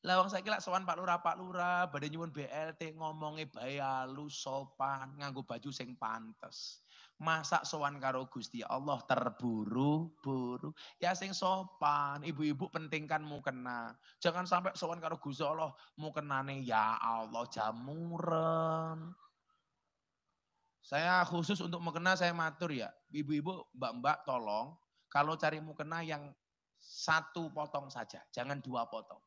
Lawang saiki lak sowan Pak Lurah, badhe nyuwun BLT ngomongnya bae halus sopan, nganggo baju sing pantes. Masak sowan karo Gusti Allah terburu-buru. Ya sing sopan, ibu-ibu pentingkan mukena. Jangan sampai sowan karo Gusti Allah mukenane ya Allah jamuren. Saya khusus untuk mukena saya matur ya. Ibu-ibu, mbak-mbak tolong kalau cari mukena yang satu potong saja, jangan 2 potong.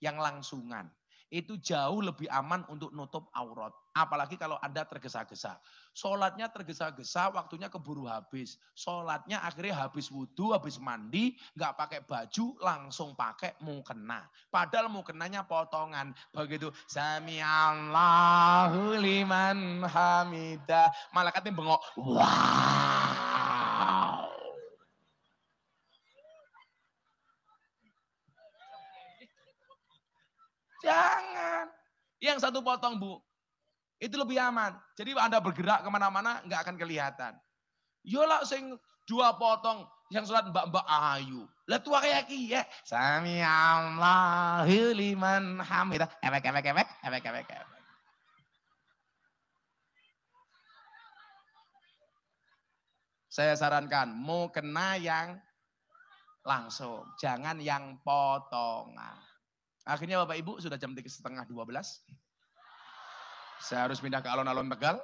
Yang langsungan. Itu jauh lebih aman untuk nutup aurat. Apalagi kalau Anda tergesa-gesa. Sholatnya tergesa-gesa, waktunya keburu habis. Sholatnya akhirnya habis wudhu, habis mandi, nggak pakai baju, langsung pakai mukena. Padahal mukenanya potongan. Begitu, Sami Allahu liman hamidah. Malaikatnya bengok, wow. Jangan. Yang satu potong Bu. Itu lebih aman. Jadi Anda bergerak kemana-mana nggak akan kelihatan. Yolah sing 2 potong. Yang sholat mbak-mbak ayu. Lah tua kayak kiye. Sami Allahu liman hamidah. Ewek. Saya sarankan mau kena yang langsung. Jangan yang potongan. Akhirnya Bapak Ibu sudah jam 11:30. Saya harus pindah ke alun-alun Tegal.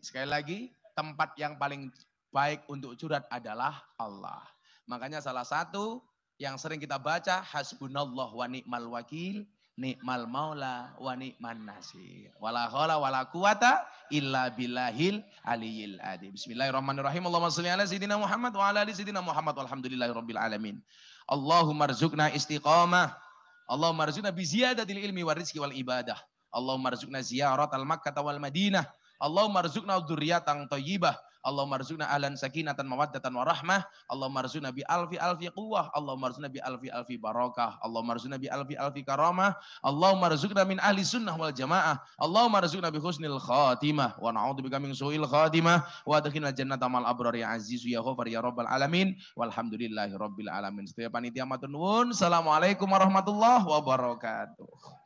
Sekali lagi, tempat yang paling baik untuk curhat adalah Allah. Makanya salah satu yang sering kita baca, hasbunallah wa ni'mal wakil, ni'mal maula wa ni'man nasir. Wala haula wala quwata illa billahil aliyil adzim. Bismillahirrahmanirrahim. Allahumma shalli ala sayyidina Muhammad wa ala ali sayyidina Muhammad walhamdulillahirabbil alamin. Allahumma rzuqna istiqamah. Allahumma rzuqna bi ziyadatil ilmi wa rizqi wal ibadah. Allahumma rzuqna ziyaratal Makkah wal Madinah. Allahumma rzuqna dzurriyyatan thayyibah. Allahumma rzuqna ahlan sakinatan mawaddatan wa rahmah. Allahumma rzuqna bi alfi quwwah. Allahumma rzuqna bi alfi barakah. Allahumma rzuqna bi alfi karamah. Allahumma rzuqna min ahli sunnah wal jamaah. Allahumma rzuqna bi husnil khatimah wa na'udzubika min su'il khatimah wa adkhilna jannata mal abrar ya aziz ya ghafar ya rabbal alamin. Walhamdulillahi rabbil alamin. Setia panitia matur nuwun. Assalamualaikum warahmatullahi wabarakatuh.